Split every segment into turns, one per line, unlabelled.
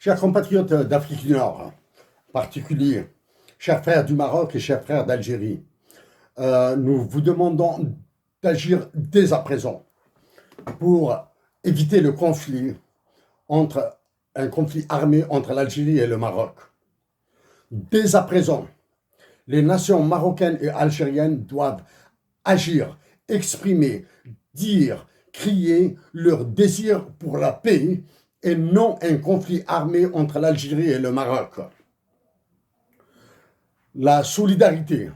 Chers compatriotes d'Afrique du Nord, en particulier, chers frères du Maroc et chers frères d'Algérie, nous vous demandons d'agir dès à présent pour éviter le conflit un conflit armé entre l'Algérie et le Maroc. Dès à présent, les nations marocaines et algériennes doivent agir, exprimer, dire, crier leur désir pour la paix et non un conflit armé entre l'Algérie et le Maroc. La solidarité,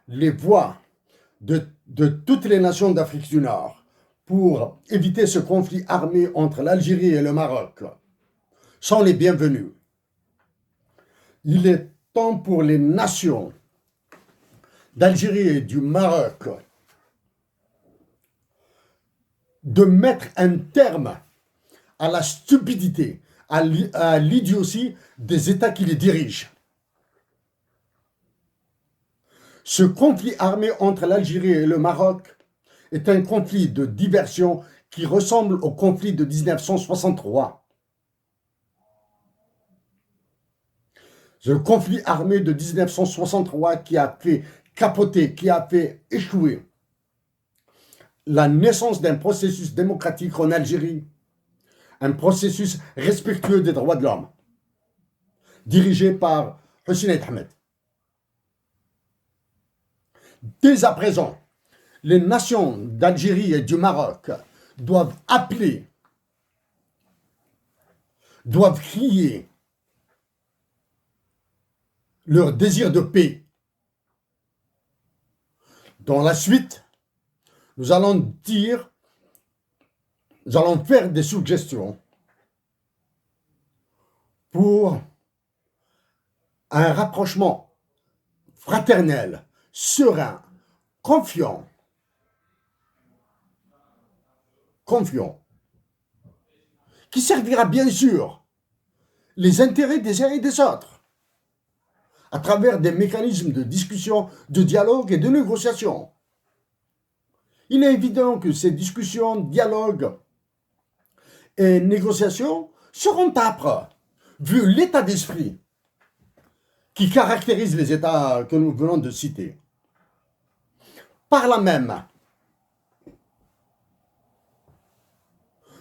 les voix de toutes les nations d'Afrique du Nord pour éviter ce conflit armé entre l'Algérie et le Maroc sont les bienvenus. Il est temps pour les nations d'Algérie et du Maroc de mettre un terme à la stupidité, à l'idiotie des États qui les dirigent. Ce conflit armé entre l'Algérie et le Maroc est un conflit de diversion qui ressemble au conflit de 1963. Ce conflit armé de 1963 qui a fait capoter, qui a fait échouer la naissance d'un processus démocratique en Algérie, un processus respectueux des droits de l'homme, dirigé par Hussein Ahmed. Dès à présent, les nations d'Algérie et du Maroc doivent appeler, doivent crier leur désir de paix. Dans la suite, nous allons faire des suggestions pour un rapprochement fraternel, serein, confiant, qui servira bien sûr les intérêts des uns et des autres, à travers des mécanismes de discussion, de dialogue et de négociation. Il est évident que ces discussions, dialogues et négociations seront âpres, vu l'état d'esprit qui caractérise les États que nous venons de citer. Par là même,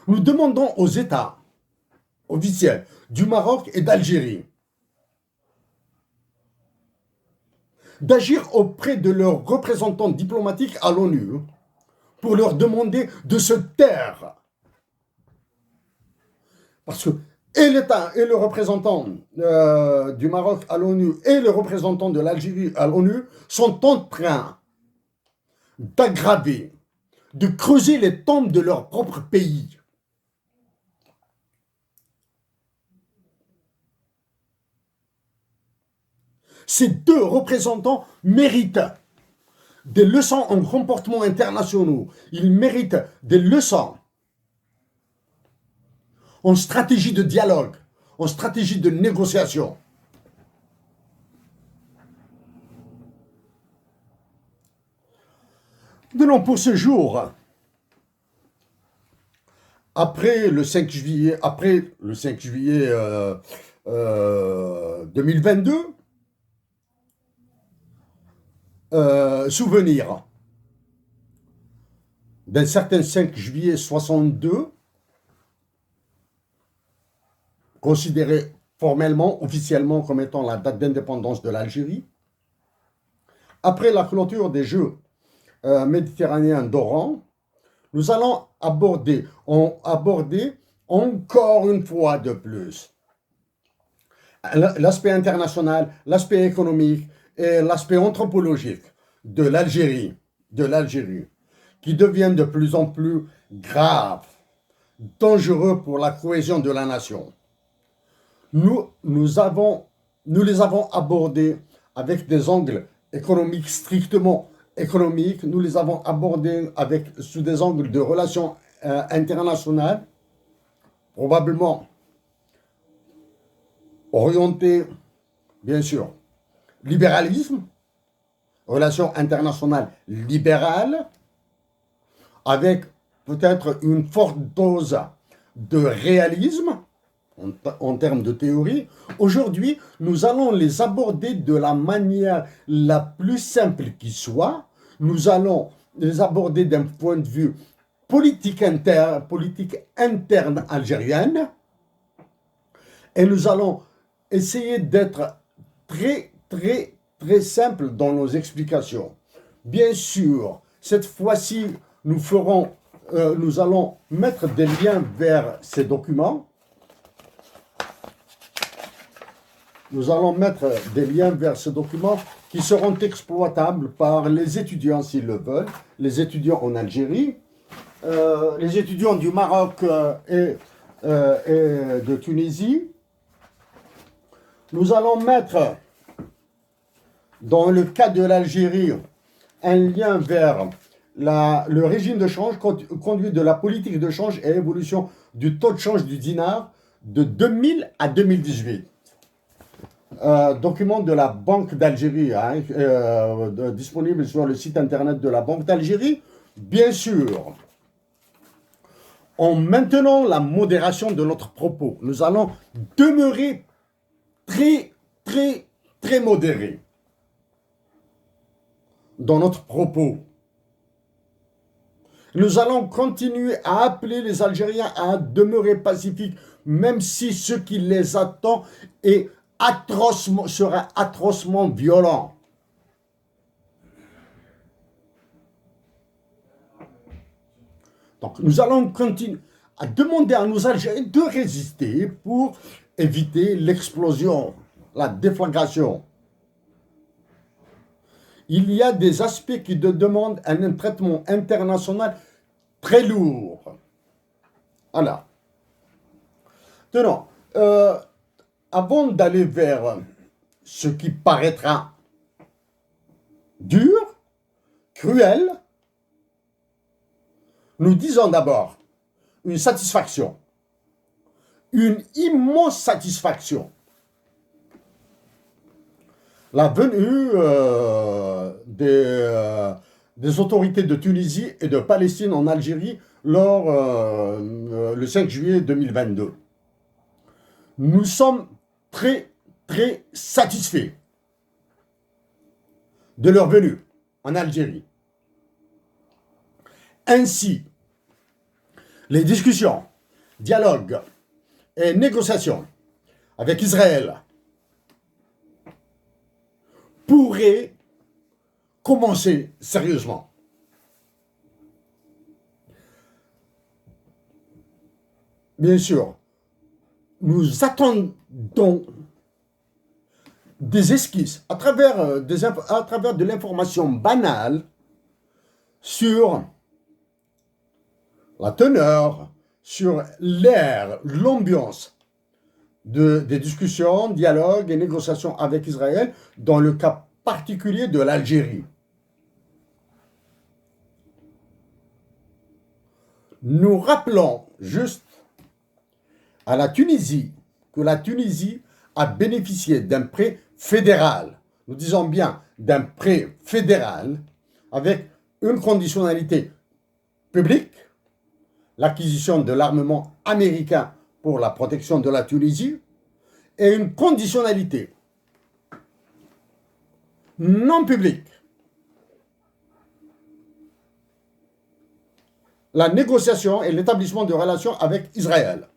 nous demandons aux États officiels du Maroc et d'Algérie d'agir auprès de leurs représentants diplomatiques à l'ONU pour leur demander de se taire. Parce que et l'État et le représentant du Maroc à l'ONU et le représentant de l'Algérie à l'ONU sont en train d'aggraver, de creuser les tombes de leur propre pays. Ces deux représentants méritent des leçons en comportement internationaux. Ils méritent des leçons en stratégie de dialogue, en stratégie de négociation. Maintenant, pour ce jour, après le 5 juillet 2022, souvenir d'un certain 5 juillet 62, considéré formellement, officiellement comme étant la date d'indépendance de l'Algérie. Après la clôture des Jeux méditerranéens d'Oran, nous allons aborder encore une fois de plus l'aspect international, l'aspect économique et l'aspect anthropologique de l'Algérie, qui devient de plus en plus grave, dangereux pour la cohésion de la nation. Nous les avons abordés avec des angles économiques, strictement économiques. Nous les avons abordés sous des angles de relations internationales, probablement orientés, bien sûr, libéralisme, relations internationales libérales, avec peut-être une forte dose de réalisme, en termes de théorie. Aujourd'hui, nous allons les aborder de la manière la plus simple qui soit. Nous allons les aborder d'un point de vue politique interne algérienne. Et nous allons essayer d'être très, très, très simple dans nos explications. Bien sûr, cette fois-ci, nous allons mettre des liens vers ces documents. Nous allons mettre des liens vers ces documents qui seront exploitables par les étudiants s'ils le veulent, les étudiants en Algérie, les étudiants du Maroc et de Tunisie. Nous allons mettre, dans le cas de l'Algérie, un lien vers le régime de change, conduit de la politique de change et évolution du taux de change du dinar de 2000 à 2018. Document de la Banque d'Algérie, disponible sur le site internet de la Banque d'Algérie. Bien sûr, en maintenant la modération de notre propos, nous allons demeurer très, très, très modérés dans notre propos. Nous allons continuer à appeler les Algériens à demeurer pacifiques, même si ce qui les attend sera atrocement violent. Donc nous allons continuer à demander à nos Algériens de résister pour éviter l'explosion, la déflagration. Il y a des aspects qui demandent un traitement international très lourd. Voilà. Maintenant, avant d'aller vers ce qui paraîtra dur, cruel, nous disons d'abord une satisfaction, une immense satisfaction. La venue des autorités de Tunisie et de Palestine en Algérie lors le 5 juillet 2022. Nous sommes très, très satisfaits de leur venue en Algérie. Ainsi, les discussions, dialogues et négociations avec Israël pourraient commencer sérieusement. Bien sûr, nous attendons des esquisses à travers de l'information banale sur la teneur, sur l'air, l'ambiance des discussions, dialogues et négociations avec Israël dans le cas particulier de l'Algérie. Nous rappelons juste à la Tunisie que la Tunisie a bénéficié d'un prêt fédéral. Nous disons bien d'un prêt fédéral avec une conditionnalité publique, l'acquisition de l'armement américain pour la protection de la Tunisie, et une conditionnalité non publique, la négociation et l'établissement de relations avec Israël.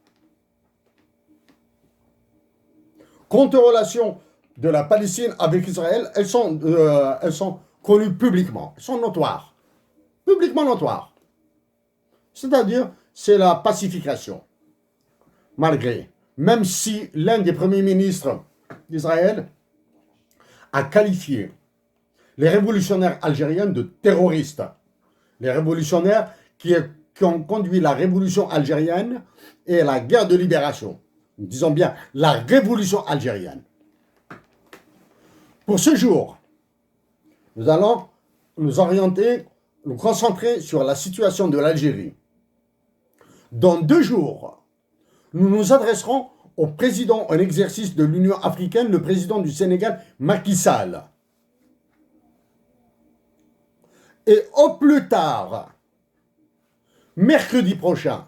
Quant aux relations de la Palestine avec Israël, elles sont connues publiquement, elles sont notoires, publiquement notoires. C'est-à-dire, c'est la pacification. Malgré, même si l'un des premiers ministres d'Israël a qualifié les révolutionnaires algériens de terroristes. Les révolutionnaires qui ont conduit la révolution algérienne et la guerre de libération. Nous disons bien la révolution algérienne. Pour ce jour, nous allons nous orienter, nous concentrer sur la situation de l'Algérie. Dans 2 jours, nous nous adresserons au président en exercice de l'Union africaine, le président du Sénégal, Macky Sall. Et au plus tard, mercredi prochain,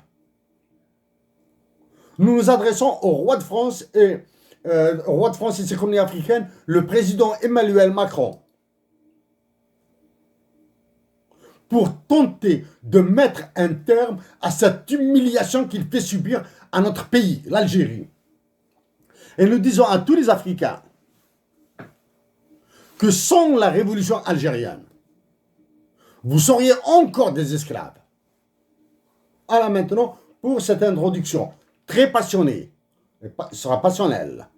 Nous nous adressons au roi de France et ses colonies africaines, le président Emmanuel Macron, pour tenter de mettre un terme à cette humiliation qu'il fait subir à notre pays, l'Algérie. Et nous disons à tous les Africains que sans la révolution algérienne, vous seriez encore des esclaves. Alors maintenant, pour cette introduction très passionnée, sera passionnelle,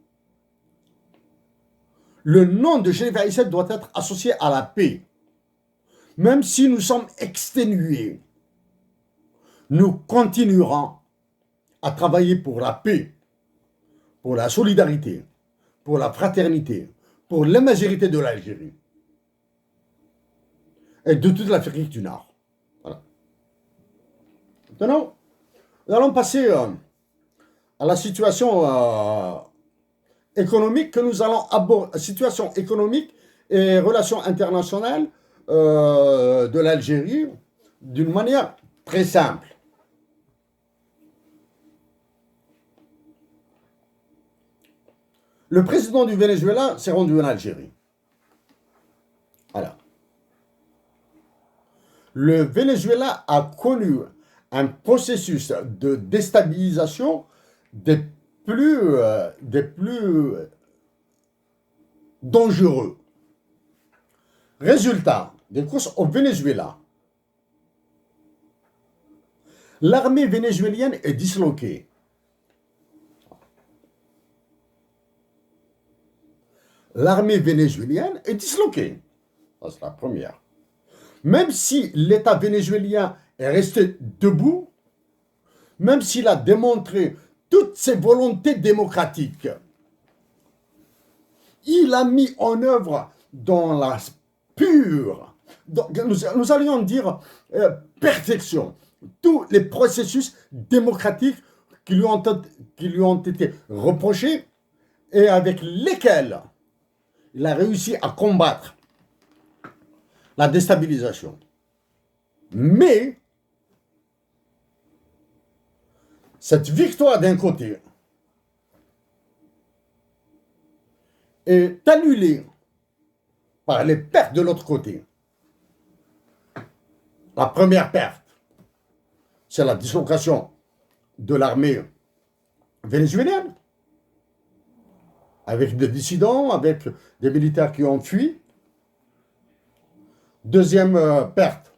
le nom de Genève Aïssel doit être associé à la paix. Même si nous sommes exténués, nous continuerons à travailler pour la paix, pour la solidarité, pour la fraternité, pour l'imagérité de l'Algérie et de toute l'Afrique du Nord. Voilà. Maintenant, nous allons passer à la situation économique que nous allons aborder, situation économique et relations internationales de l'Algérie d'une manière très simple. Le président du Venezuela s'est rendu en Algérie. Voilà. Le Venezuela a connu un processus de déstabilisation des plus dangereux. Résultat des courses au Venezuela. L'armée vénézuélienne est disloquée. L'armée vénézuélienne est disloquée. Ça, c'est la première. Même si l'État vénézuélien est resté debout, même s'il a démontré toutes ses volontés démocratiques, il a mis en œuvre dans la pure, nous allions dire perfection, tous les processus démocratiques qui lui ont été reprochés et avec lesquels il a réussi à combattre la déstabilisation. Mais cette victoire d'un côté est annulée par les pertes de l'autre côté. La première perte, c'est la dislocation de l'armée vénézuélienne, avec des dissidents, avec des militaires qui ont fui. Deuxième perte,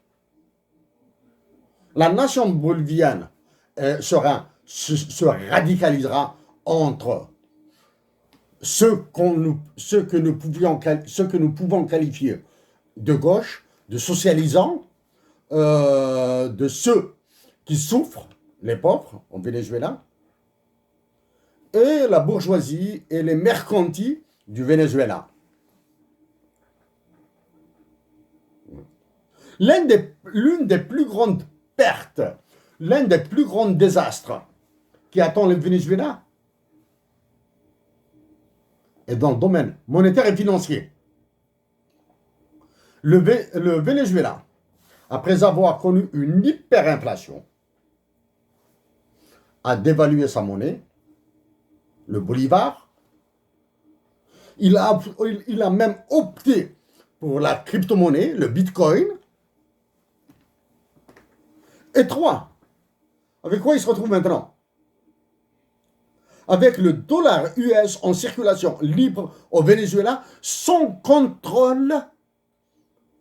la nation bolivienne se radicalisera entre ce que nous pouvons qualifier de gauche, de socialisants, de ceux qui souffrent, les pauvres, au Venezuela, et la bourgeoisie et les mercantis du Venezuela. L'une des plus grandes pertes, l'un des plus grands désastres qui attend le Venezuela est dans le domaine monétaire et financier. Le Venezuela, après avoir connu une hyperinflation, a dévalué sa monnaie, le bolivar. Il a même opté pour la crypto-monnaie, le bitcoin. Et trois, avec quoi il se retrouve maintenant? Avec le dollar US en circulation libre au Venezuela, sans contrôle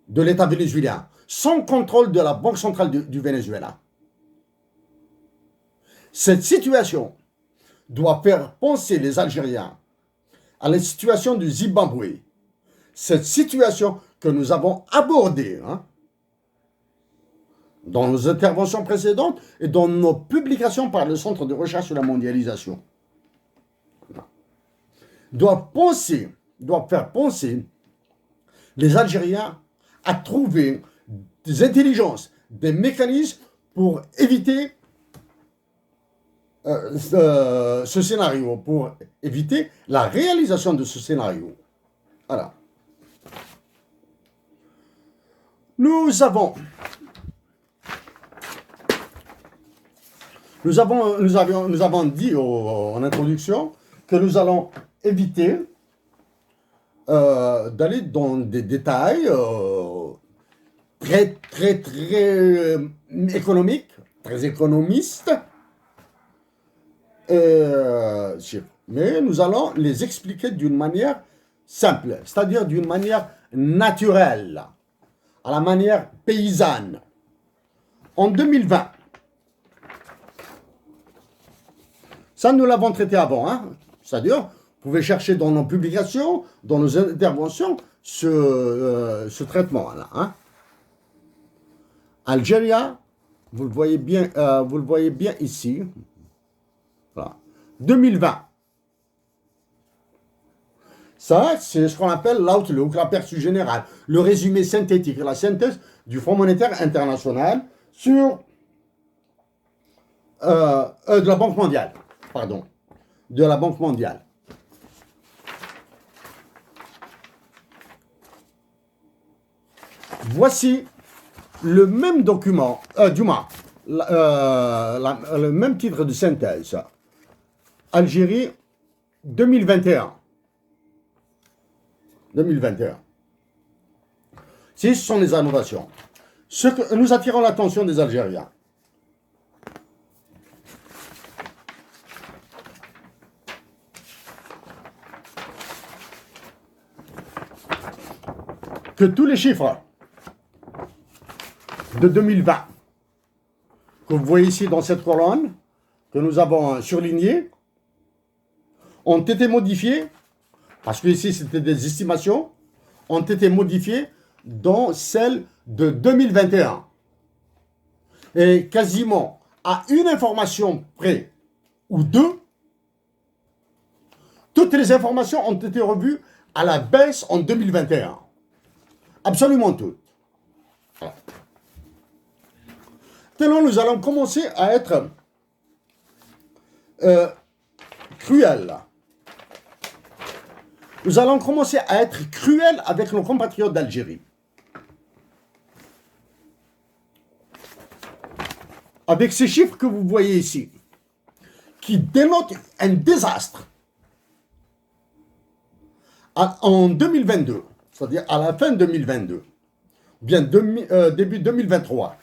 de l'État vénézuélien, sans contrôle de la Banque centrale du Venezuela. Cette situation doit faire penser les Algériens à la situation du Zimbabwe. Cette situation que nous avons abordée dans nos interventions précédentes et dans nos publications par le Centre de recherche sur la mondialisation, doit faire penser les Algériens à trouver des intelligences, des mécanismes pour éviter ce scénario, pour éviter la réalisation de ce scénario. Voilà. Nous avons dit en introduction que nous allons éviter d'aller dans des détails très économiques, très économistes, mais nous allons les expliquer d'une manière simple, c'est-à-dire d'une manière naturelle, à la manière paysanne. En 2020, ça nous l'avons traité avant, hein? C'est-à-dire, vous pouvez chercher dans nos publications, dans nos interventions, ce traitement-là. Hein? Algérie, vous le voyez bien ici. Voilà. 2020. Ça, c'est ce qu'on appelle l'outlook, l'aperçu général, le résumé synthétique, la synthèse du Fonds monétaire international sur de la Banque mondiale. Pardon. De la Banque mondiale. Voici le même document, du moins, le même titre de synthèse. Algérie 2021. 2021. Ce sont les innovations. Ce que nous attirons l'attention des Algériens. Que tous les chiffres de 2020 que vous voyez ici dans cette colonne que nous avons surlignée ont été modifiés, parce que ici c'était des estimations, ont été modifiés dans celle de 2021. Et quasiment à une information près ou deux, toutes les informations ont été revues à la baisse en 2021. Absolument toutes. Voilà. Maintenant, nous allons commencer à être cruels. Nous allons commencer à être cruels avec nos compatriotes d'Algérie. Avec ces chiffres que vous voyez ici, qui dénotent un désastre en 2022, c'est-à-dire à la fin 2022, bien début 2023.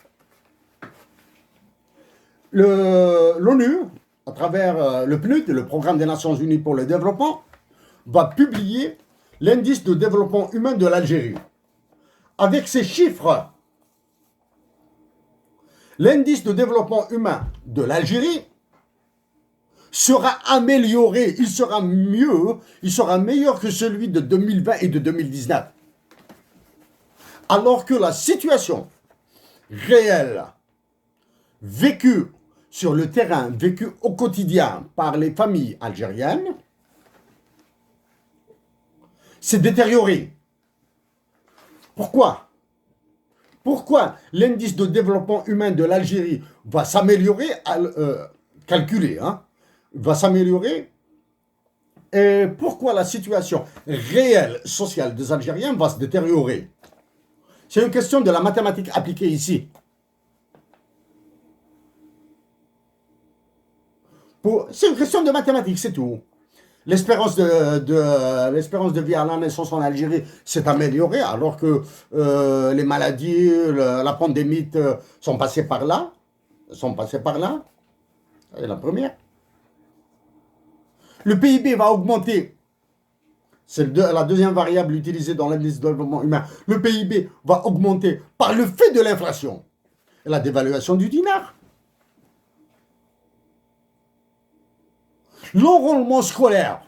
L'ONU, à travers le PNUD, le Programme des Nations Unies pour le Développement, va publier l'indice de développement humain de l'Algérie. Avec ces chiffres, l'indice de développement humain de l'Algérie sera amélioré, il sera mieux, il sera meilleur que celui de 2020 et de 2019. Alors que la situation réelle, vécue sur le terrain, vécue au quotidien par les familles algériennes, s'est détériorée. Pourquoi? Pourquoi l'indice de développement humain de l'Algérie va s'améliorer, calculé, hein, va s'améliorer, et pourquoi la situation réelle sociale des Algériens va se détériorer? C'est une question de la mathématique appliquée ici. C'est une question de mathématiques, c'est tout. L'espérance de vie à la naissance en Algérie s'est améliorée, alors que les maladies, la pandémie sont passées par là. C'est la première. Le PIB va augmenter. C'est la deuxième variable utilisée dans l'indice de développement humain. Le PIB va augmenter par le fait de l'inflation et la dévaluation du dinar. L'enrôlement scolaire,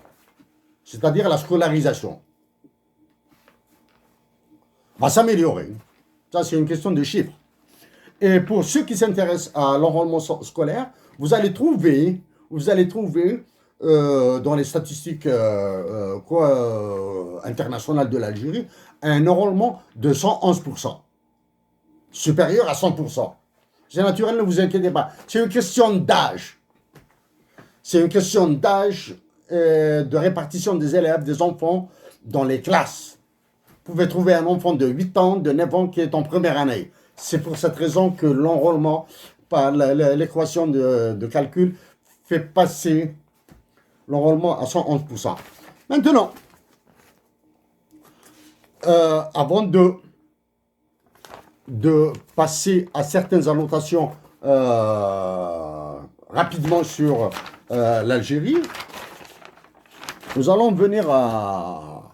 c'est-à-dire la scolarisation, va s'améliorer. Ça, c'est une question de chiffres. Et pour ceux qui s'intéressent à l'enrôlement scolaire, vous allez trouver dans les statistiques internationales de l'Algérie un enrôlement de 111%, supérieur à 100%. C'est naturel, ne vous inquiétez pas. C'est une question d'âge. C'est une question d'âge, de répartition des élèves, des enfants dans les classes. Vous pouvez trouver un enfant de 8 ans, de 9 ans qui est en première année. C'est pour cette raison que l'enrôlement l'équation de calcul fait passer l'enrôlement à 111%. Maintenant, avant de passer à certaines annotations rapidement sur l'Algérie, nous allons venir à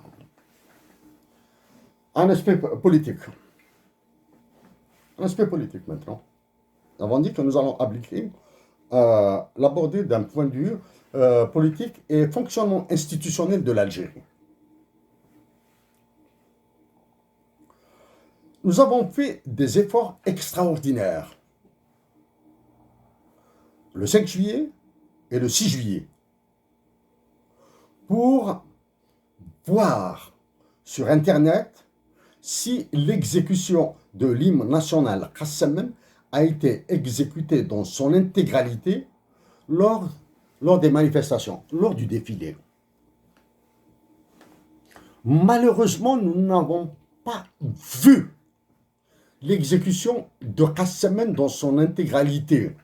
un aspect politique. Un aspect politique maintenant. Avant dit que nous allons appliquer, l'aborder d'un point de vue politique et fonctionnement institutionnel de l'Algérie. Nous avons fait des efforts extraordinaires le 5 juillet et le 6 juillet pour voir sur Internet si l'exécution de l'hymne national Kassamen a été exécutée dans son intégralité lors des manifestations, lors du défilé. Malheureusement, nous n'avons pas vu l'exécution de Kassamen dans son intégralité.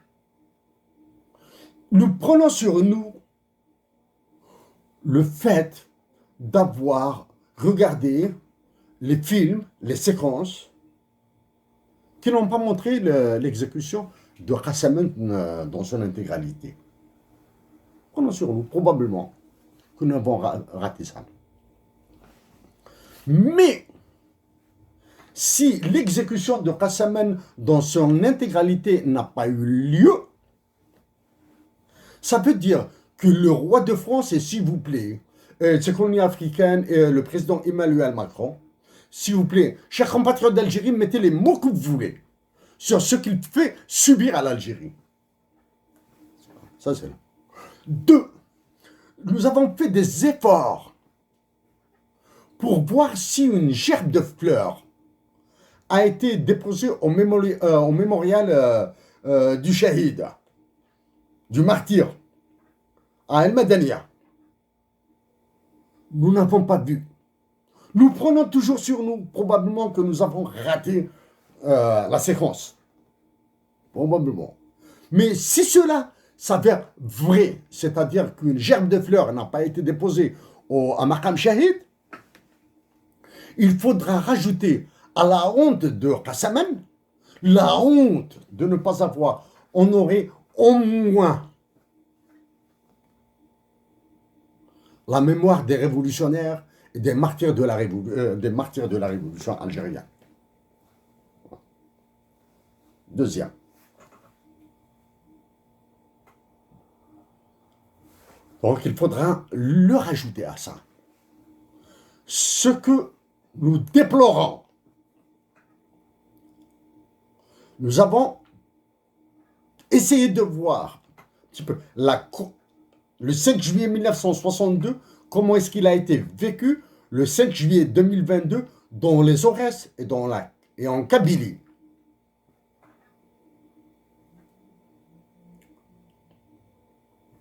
Nous prenons sur nous le fait d'avoir regardé les films, les séquences qui n'ont pas montré l'exécution de Kassamen dans son intégralité. Prenons sur nous, probablement, que nous avons raté ça. Mais, si l'exécution de Kassamen dans son intégralité n'a pas eu lieu, ça veut dire que le roi de France, et s'il vous plaît, cette colonie africaine et le président Emmanuel Macron, s'il vous plaît, chers compatriotes d'Algérie, mettez les mots que vous voulez sur ce qu'il fait subir à l'Algérie. Ça, c'est là. 2. Nous avons fait des efforts pour voir si une gerbe de fleurs a été déposée au mémorial du Shahid, du martyr, à El Madania. Nous n'avons pas vu. Nous prenons toujours sur nous, probablement que nous avons raté la séquence. Probablement. Mais si cela s'avère vrai, c'est-à-dire qu'une gerbe de fleurs n'a pas été déposée à Maqam Shahid, il faudra rajouter à la honte de Kassamen, la honte de ne pas avoir honoré au moins la mémoire des révolutionnaires et des martyrs de la révolution algérienne. Deuxième. Donc il faudra le rajouter à ça. Ce que nous déplorons, nous avons essayé de voir un petit peu le 5 juillet 1962, comment est-ce qu'il a été vécu le 5 juillet 2022 dans les Aurès et en Kabylie.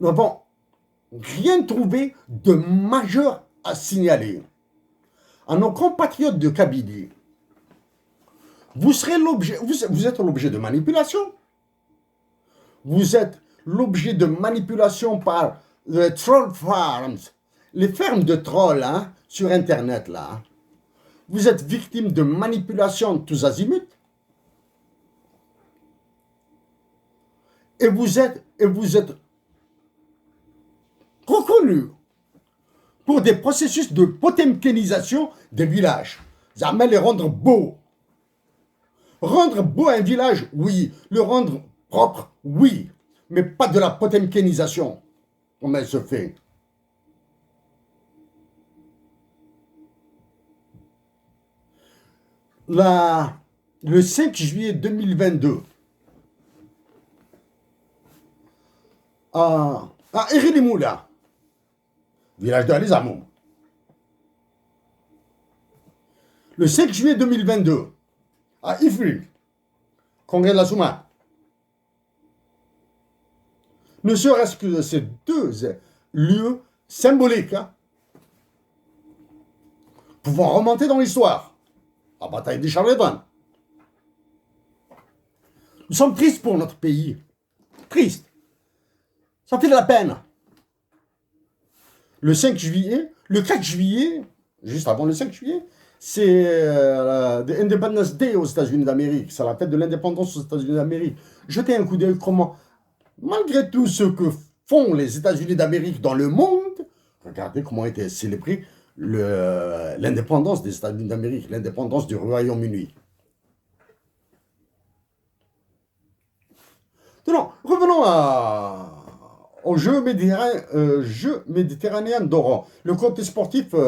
Nous n'avons rien trouvé de majeur à signaler. À nos compatriotes de Kabylie, vous êtes l'objet de manipulation. Vous êtes l'objet de manipulation par les troll farms, les fermes de trolls sur Internet là. Vous êtes victime de manipulation tous azimuts. Et vous êtes reconnu pour des processus de potemkinisation des villages. Vous allez les rendre beaux. Rendre beau un village, oui. Le rendre propre, oui. Mais pas de la potemkinisation, comme elle se fait. Le 5 juillet 2022, à Iri-Moula, village de Alizamoum. Le 5 juillet 2022, à Ifri, congrès de la Souma. Ne serait-ce que ces deux lieux symboliques pouvant remonter dans l'histoire. La bataille des Charles-Édouard. Nous sommes tristes pour notre pays. Triste. Ça fait de la peine. Le 5 juillet, le 4 juillet, juste avant le 5 juillet, c'est the Independence Day aux États-Unis d'Amérique. C'est la fête de l'indépendance aux États-Unis d'Amérique. Jetez un coup d'œil comment, malgré tout ce que font les États-Unis d'Amérique dans le monde, regardez comment a été célébrée l'indépendance des États-Unis d'Amérique, l'indépendance du Royaume-Uni. Non, revenons aux Jeux méditerranéens d'Oran. Le côté sportif, mets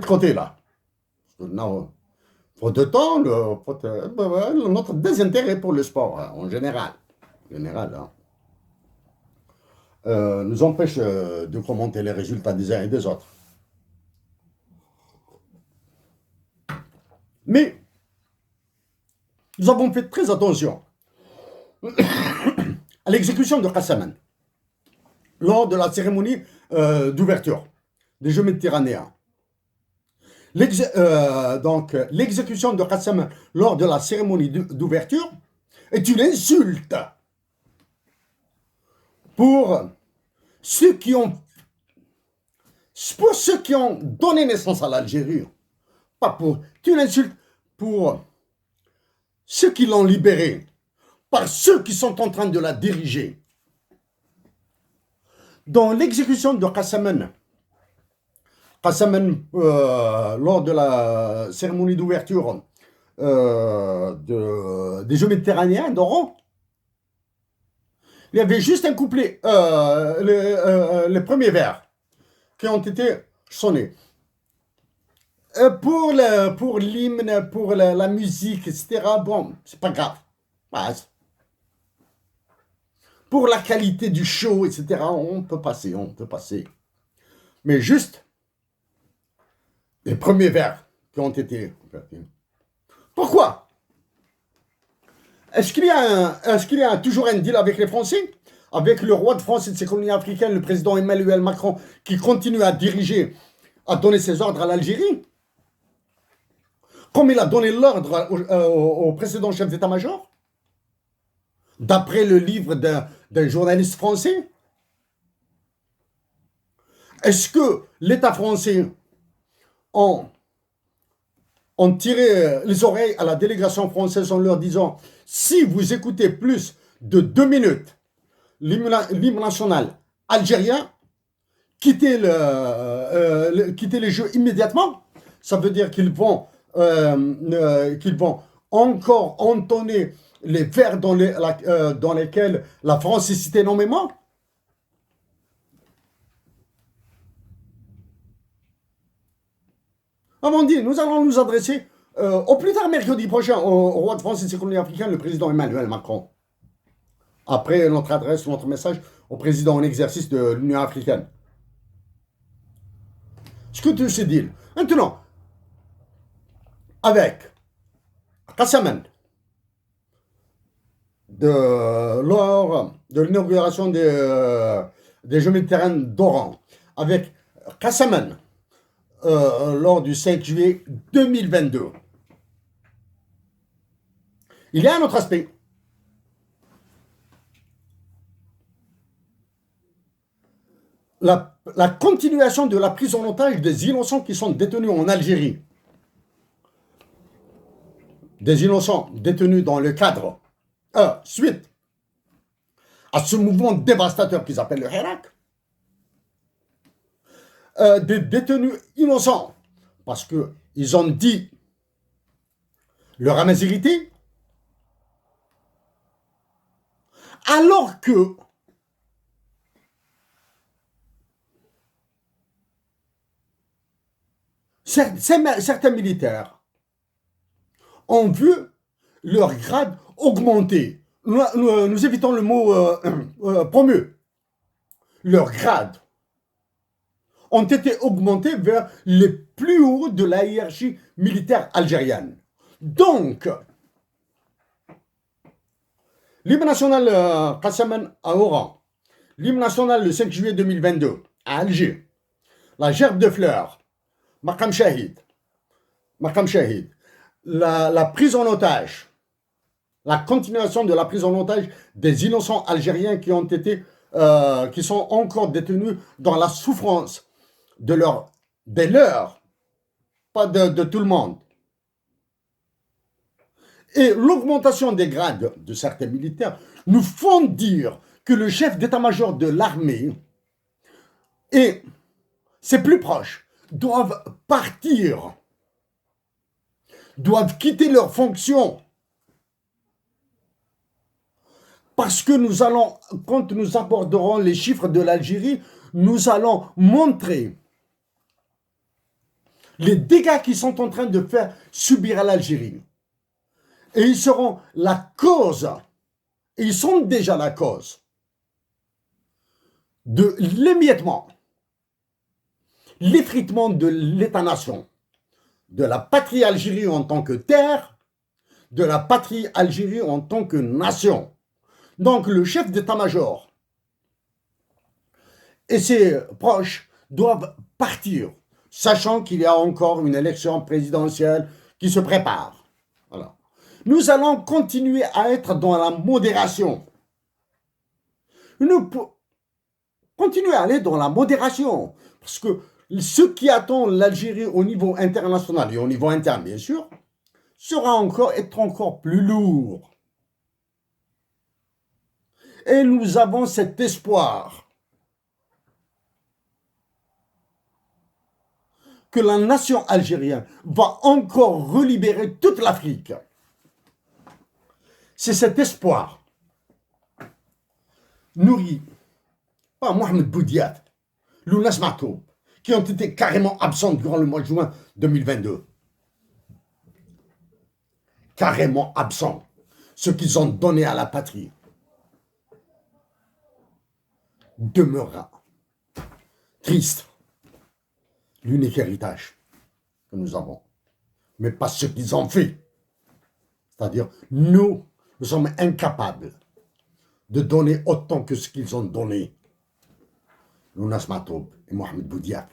de côté là. Non, faute de temps, notre désintérêt pour le sport, hein, en général. Hein, nous empêche de commenter les résultats des uns et des autres. Mais nous avons fait très attention à l'exécution de Kassaman lors de la cérémonie d'ouverture des Jeux méditerranéens. Donc, l'exécution de Kassaman lors de la cérémonie d'ouverture est une insulte pour ceux qui ont donné naissance à l'Algérie. Pas pour. C'est une insulte pour ceux qui l'ont libérée, par ceux qui sont en train de la diriger. Dans l'exécution de Kassaman, lors de la cérémonie d'ouverture des Jeux méditerranéens d'Oran, il y avait juste un couplet, les premiers vers qui ont été sonnés. Pour l'hymne, pour la musique, etc., bon, c'est pas grave. Pour la qualité du show, etc., on peut passer. Mais juste les premiers vers qui ont été... Pourquoi? Est-ce qu'il y a toujours un deal avec les Français? Avec le roi de France et de ses colonies africaines, le président Emmanuel Macron, qui continue à diriger, à donner ses ordres à l'Algérie? Comme il a donné l'ordre au précédent chef d'état-major? D'après le livre d'un journaliste français? Est-ce que l'État français ont tiré les oreilles à la délégation française en leur disant « Si vous écoutez plus de 2 minutes l'hymne national algérien, quittez les Jeux immédiatement », ça veut dire qu'ils vont encore entonner les vers dans lesquels la France est citée nommément. Avant dit, nous allons nous adresser au plus tard mercredi prochain au roi de France et de ses colonies africaines, le président Emmanuel Macron. Après notre adresse, notre message au président en exercice de l'Union africaine. Ce que tu sais dire. Maintenant, avec Kassaman, lors de l'inauguration des Jeux méditerranéens d'Oran, avec Kassaman, lors du 5 juillet 2022. Il y a un autre aspect. La continuation de la prise en otage des innocents qui sont détenus en Algérie. Des innocents détenus dans le cadre, suite à ce mouvement dévastateur qu'ils appellent le Hirak. Des détenus innocents, parce qu'ils ont dit leur amazérité, alors que certains militaires ont vu leur grade augmenter. Nous évitons le mot promu. Leurs grades ont été augmentés vers les plus hauts de la hiérarchie militaire algérienne. Donc, l'hymne national Kassaman à Oran, l'hymne national le 5 juillet 2022 à Alger, la gerbe de fleurs, Maqam Shahid, Makam Shahid, la prise en otage, la continuation de la prise en otage des innocents algériens qui sont encore détenus dans la souffrance des leurs, pas de tout le monde. Et l'augmentation des grades de certains militaires nous font dire que le chef d'état-major de l'armée et ses plus proches doivent partir, doivent quitter leurs fonctions. Parce que quand nous aborderons les chiffres de l'Algérie, nous allons montrer les dégâts qu'ils sont en train de faire subir à l'Algérie. Et ils seront la cause, et ils sont déjà la cause, de l'émiettement, l'effritement de l'État-nation, de la patrie Algérie en tant que terre, de la patrie Algérie en tant que nation. Donc le chef d'état-major et ses proches doivent partir, sachant qu'il y a encore une élection présidentielle qui se prépare. Voilà. Nous allons continuer à être dans la modération. Nous continuer à aller dans la modération, parce que ce qui attend l'Algérie au niveau international et au niveau interne, bien sûr, être encore plus lourd. Et nous avons cet espoir que la nation algérienne va encore relibérer toute l'Afrique. C'est cet espoir nourri par Mohamed Boudiat, Lounas Matoub, qui ont été carrément absents durant le mois de juin 2022. Carrément absents. Ce qu'ils ont donné à la patrie demeurera triste. L'unique héritage que nous avons, mais pas ce qu'ils ont fait. C'est-à-dire, nous sommes incapables de donner autant que ce qu'ils ont donné. Lounas Matoub et Mohamed Boudiat,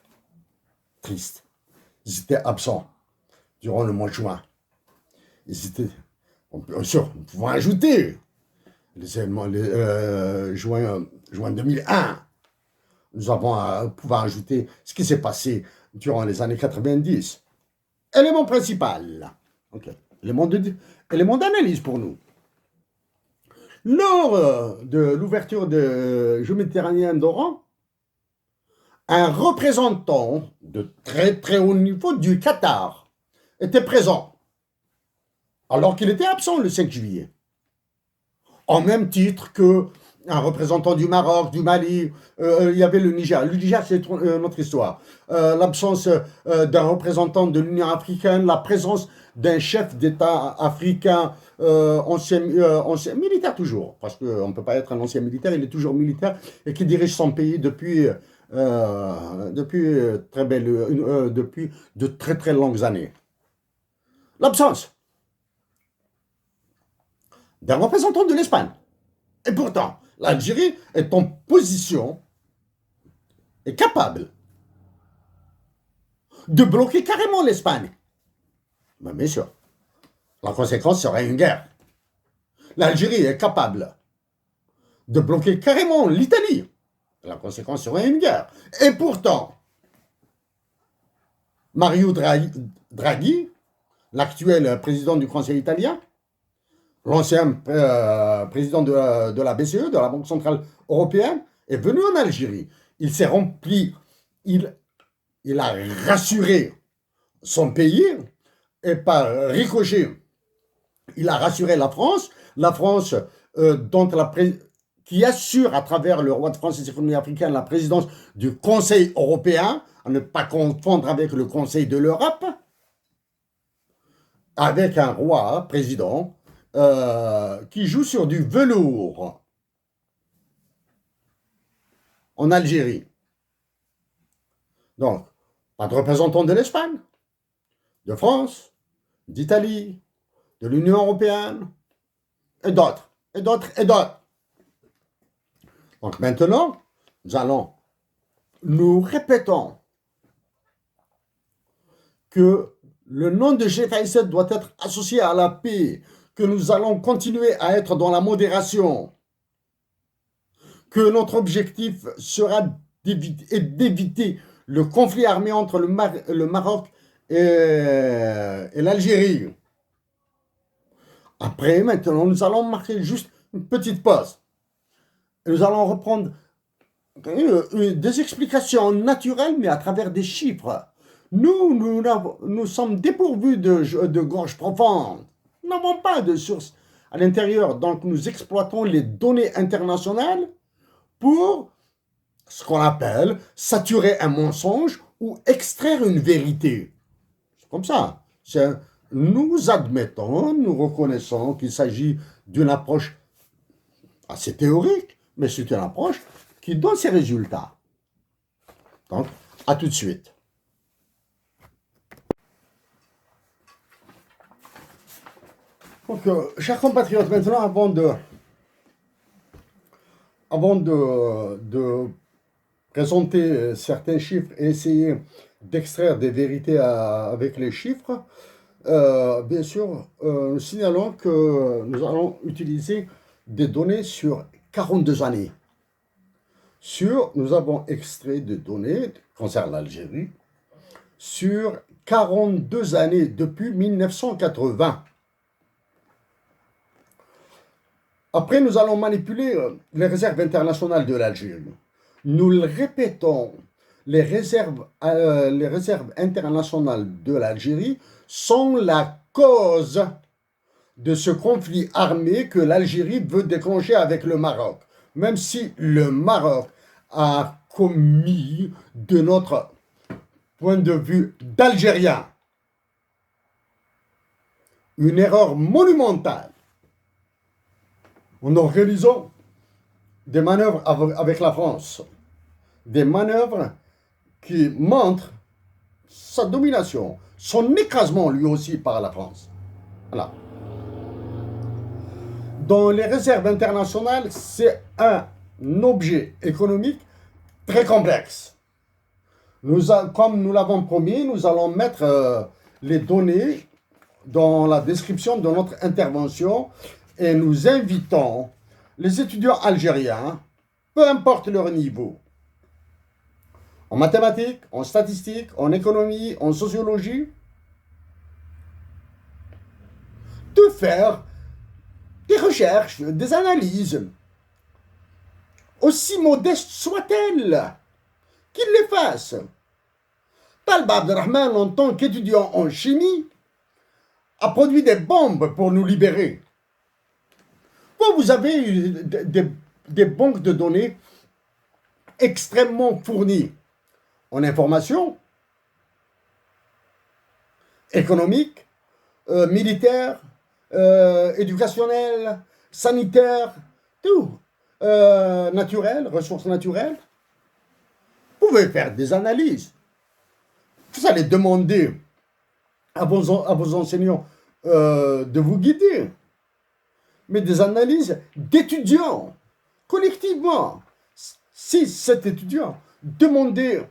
triste. Ils étaient absents durant le mois de juin. Ils étaient, bien sûr, nous pouvons ajouter juin 2001. Nous avons pouvoir ajouter ce qui s'est passé durant les années 90. Élément principal. Okay. Élément d'analyse pour nous. Lors de l'ouverture de Jeux méditerranéens d'Oran, un représentant de très très haut niveau du Qatar était présent, alors qu'il était absent le 5 juillet. En même titre que un représentant du Maroc, du Mali, il y avait le Niger. Le Niger, c'est notre histoire. L'absence d'un représentant de l'Union africaine, la présence d'un chef d'État africain, ancien militaire toujours, parce qu'on ne peut pas être un ancien militaire, il est toujours militaire, et qui dirige son pays depuis de très très longues années. L'absence d'un représentant de l'Espagne. Et pourtant, l'Algérie est en position, est capable de bloquer carrément l'Espagne. Mais bien sûr, la conséquence serait une guerre. L'Algérie est capable de bloquer carrément l'Italie. La conséquence serait une guerre. Et pourtant, Mario Draghi, l'actuel président du Conseil italien, l'ancien président de la BCE, de la Banque Centrale Européenne, est venu en Algérie. Il s'est rempli, il a rassuré son pays, et par ricochet, il a rassuré la France qui assure à travers le roi de France et ses colonies africaines la présidence du Conseil européen, à ne pas confondre avec le Conseil de l'Europe, avec un roi, président, qui joue sur du velours en Algérie. Donc, pas de représentants de l'Espagne, de France, d'Italie, de l'Union européenne, et d'autres, et d'autres, et d'autres. Donc maintenant, nous répétons que Le nom de G 7 doit être associé à la paix, que nous allons continuer à être dans la modération, que notre objectif sera d'éviter le conflit armé entre le Maroc et l'Algérie. Après, maintenant, nous allons marquer juste une petite pause. Nous allons reprendre des explications naturelles, mais à travers des chiffres. Nous sommes dépourvus de gorge profonde. Nous n'avons pas de source à l'intérieur. Donc, nous exploitons les données internationales pour ce qu'on appelle saturer un mensonge ou extraire une vérité. C'est comme ça. Nous admettons, nous reconnaissons qu'il s'agit d'une approche assez théorique, mais c'est une approche qui donne ses résultats. Donc, à tout de suite. Donc, chers compatriotes, maintenant, avant de présenter certains chiffres et essayer d'extraire des vérités avec les chiffres, bien sûr, nous signalons que nous allons utiliser des données sur 42 années. Nous avons extrait des données concernant l'Algérie sur 42 années depuis 1980. Après, nous allons manipuler les réserves internationales de l'Algérie. Nous le répétons, les réserves internationales de l'Algérie sont la cause de ce conflit armé que l'Algérie veut déclencher avec le Maroc. Même si le Maroc a commis, de notre point de vue d'Algérien, une erreur monumentale en organisant des manœuvres avec la France, des manœuvres qui montrent sa domination, son écrasement lui aussi par la France. Voilà. Dans les réserves internationales, c'est un objet économique très complexe. Comme nous l'avons promis, nous allons mettre les données dans la description de notre intervention et nous invitons les étudiants algériens, peu importe leur niveau, en mathématiques, en statistiques, en économie, en sociologie, de faire des recherches, des analyses, aussi modestes soient-elles, qu'ils les fassent. Talba Abdelrahman, en tant qu'étudiant en chimie, a produit des bombes pour nous libérer. Vous avez des banques de données extrêmement fournies en information économique, militaire, éducationnelle, sanitaire, tout, naturel, ressources naturelles. Vous pouvez faire des analyses. Vous allez demander à vos enseignants de vous guider. Mais des analyses d'étudiants, collectivement. 6, 7 étudiants, demandez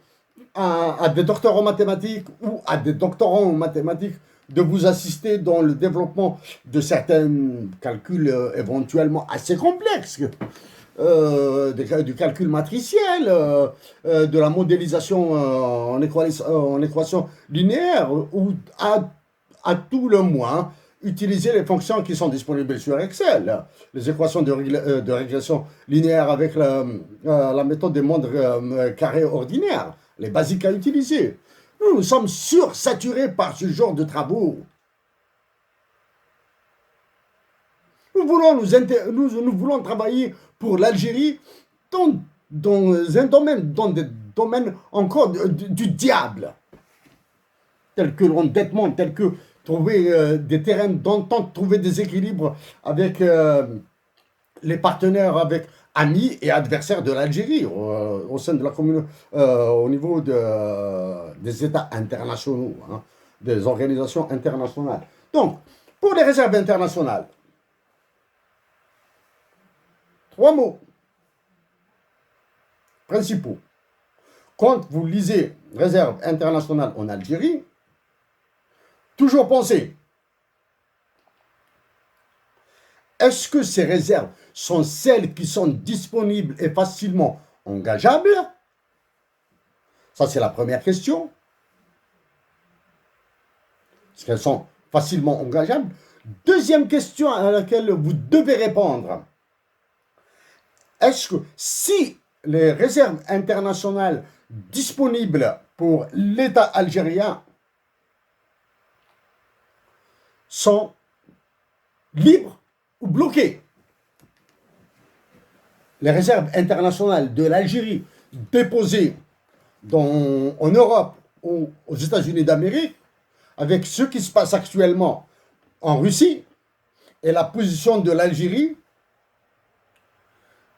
à des doctorants en mathématiques ou à des doctorants en mathématiques de vous assister dans le développement de certains calculs éventuellement assez complexes, du calcul matriciel, de la modélisation en équation linéaire, ou à tout le moins utiliser les fonctions qui sont disponibles sur Excel, les équations de régression linéaire avec la méthode des mondes carrés ordinaires, les basiques à utiliser. Nous sommes sursaturés par ce genre de travaux. Nous voulons travailler pour l'Algérie dans des domaines encore du diable, tels que l'endettement, tels que trouver des terrains d'entente, trouver des équilibres avec les partenaires, avec amis et adversaires de l'Algérie au sein de la commune, au niveau des États internationaux, hein, des organisations internationales. Donc, pour les réserves internationales, 3 mots principaux. Quand vous lisez réserve internationale en Algérie, toujours penser, est-ce que ces réserves sont celles qui sont disponibles et facilement engageables? Ça, c'est la première question. Est-ce qu'elles sont facilement engageables? Deuxième question à laquelle vous devez répondre. Est-ce que si les réserves internationales disponibles pour l'État algérien sont libres ou bloquées? Les réserves internationales de l'Algérie déposées en Europe ou aux États-Unis d'Amérique, avec ce qui se passe actuellement en Russie et la position de l'Algérie,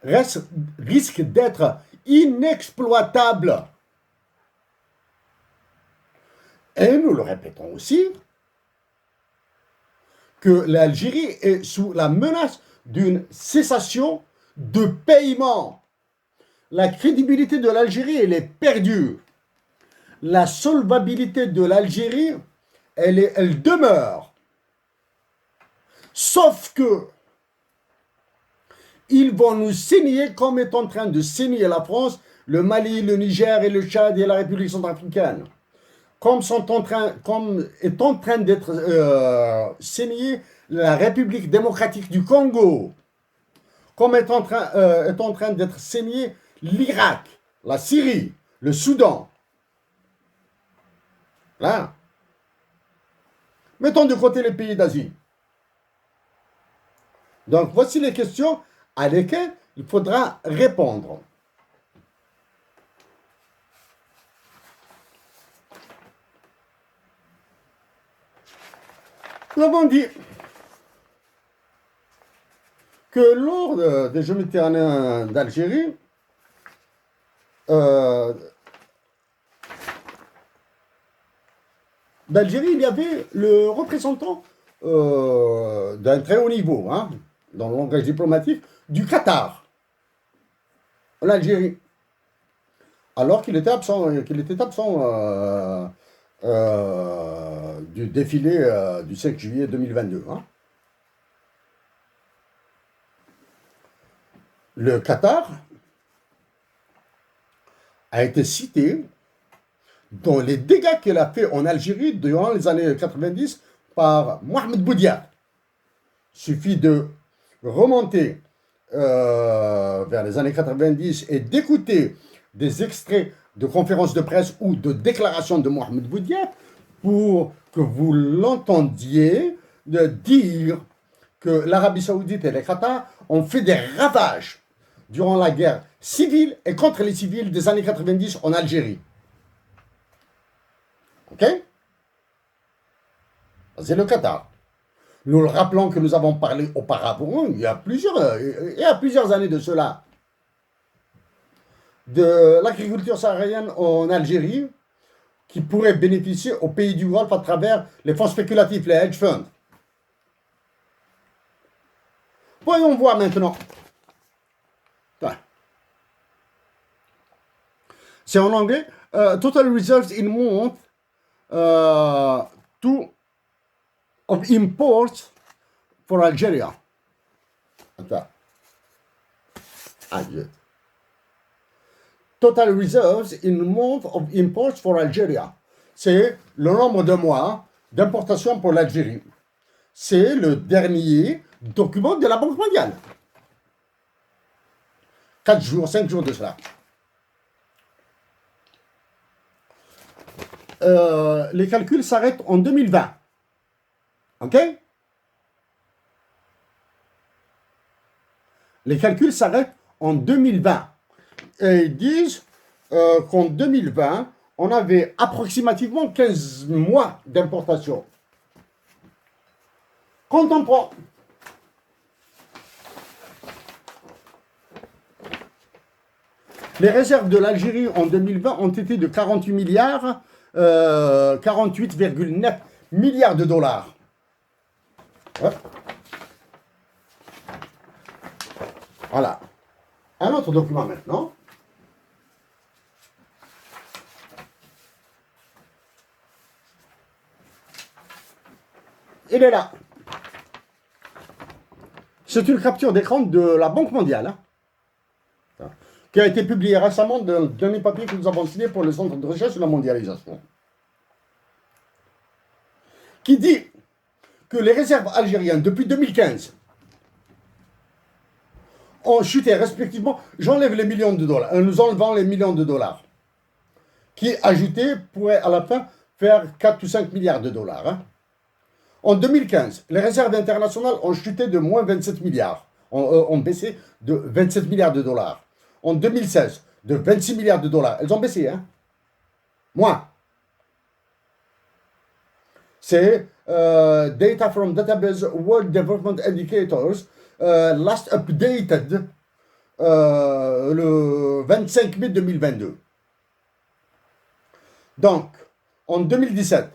risque d'être inexploitable. Et nous le répétons aussi, que l'Algérie est sous la menace d'une cessation de paiement. La crédibilité de l'Algérie, elle est perdue. La solvabilité de l'Algérie, elle demeure. Sauf que ils vont nous saigner comme est en train de saigner la France, le Mali, le Niger et le Tchad et la République centrafricaine. Comme est en train d'être saignée la République démocratique du Congo. Comme est en train d'être saigné l'Irak, la Syrie, le Soudan. Là. Mettons de côté les pays d'Asie. Donc, voici les questions à lesquelles il faudra répondre. Nous avons dit que lors des Jeux méditerranéens d'Algérie, d'Algérie, il y avait le représentant d'un très haut niveau, hein, dans le langage diplomatique, du Qatar, en Algérie, alors qu'il était absent, du défilé du 5 juillet 2022. Hein. Le Qatar a été cité dans les dégâts qu'elle a fait en Algérie durant les années 90 par Mohamed Boudia. Il suffit de remonter vers les années 90 et d'écouter des extraits de conférences de presse ou de déclarations de Mohamed Boudia pour que vous l'entendiez dire que l'Arabie Saoudite et le Qatar ont fait des ravages durant la guerre civile et contre les civils des années 90 en Algérie. Ok? C'est le Qatar. Nous le rappelons que nous avons parlé auparavant, il y a plusieurs années de cela, de l'agriculture saharienne en Algérie, qui pourrait bénéficier aux pays du Golfe à travers les fonds spéculatifs, les hedge funds. Voyons voir maintenant. C'est en anglais. Total reserves in month of imports for Algeria. Attends. Total reserves in month of imports for Algeria. C'est le nombre de mois d'importation pour l'Algérie. C'est le dernier document de la Banque mondiale. 4 jours, 5 jours de cela. Les calculs s'arrêtent en 2020. OK? Les calculs s'arrêtent en 2020. Et ils disent qu'en 2020, on avait approximativement 15 mois d'importation. Quand on prend les réserves de l'Algérie en 2020 ont été de 48 milliards, 48,9 milliards de dollars. Ouais. Voilà. Un autre document maintenant. Il est là. C'est une capture d'écran de la Banque mondiale, hein, qui a été publiée récemment dans le dernier papier que nous avons signé pour le Centre de recherche sur la mondialisation, qui dit que les réserves algériennes depuis 2015 ont chuté respectivement, j'enlève les millions de dollars, nous enlevant les millions de dollars, qui ajoutés pourraient à la fin faire 4 ou 5 milliards de dollars. Hein. En 2015, les réserves internationales ont chuté de moins 27 milliards, ont baissé de 27 milliards de dollars. En 2016, de 26 milliards de dollars. Elles ont baissé, hein. Moins. C'est Data from Database World Development Indicators, last updated le 25 mai 2022. Donc, en 2017,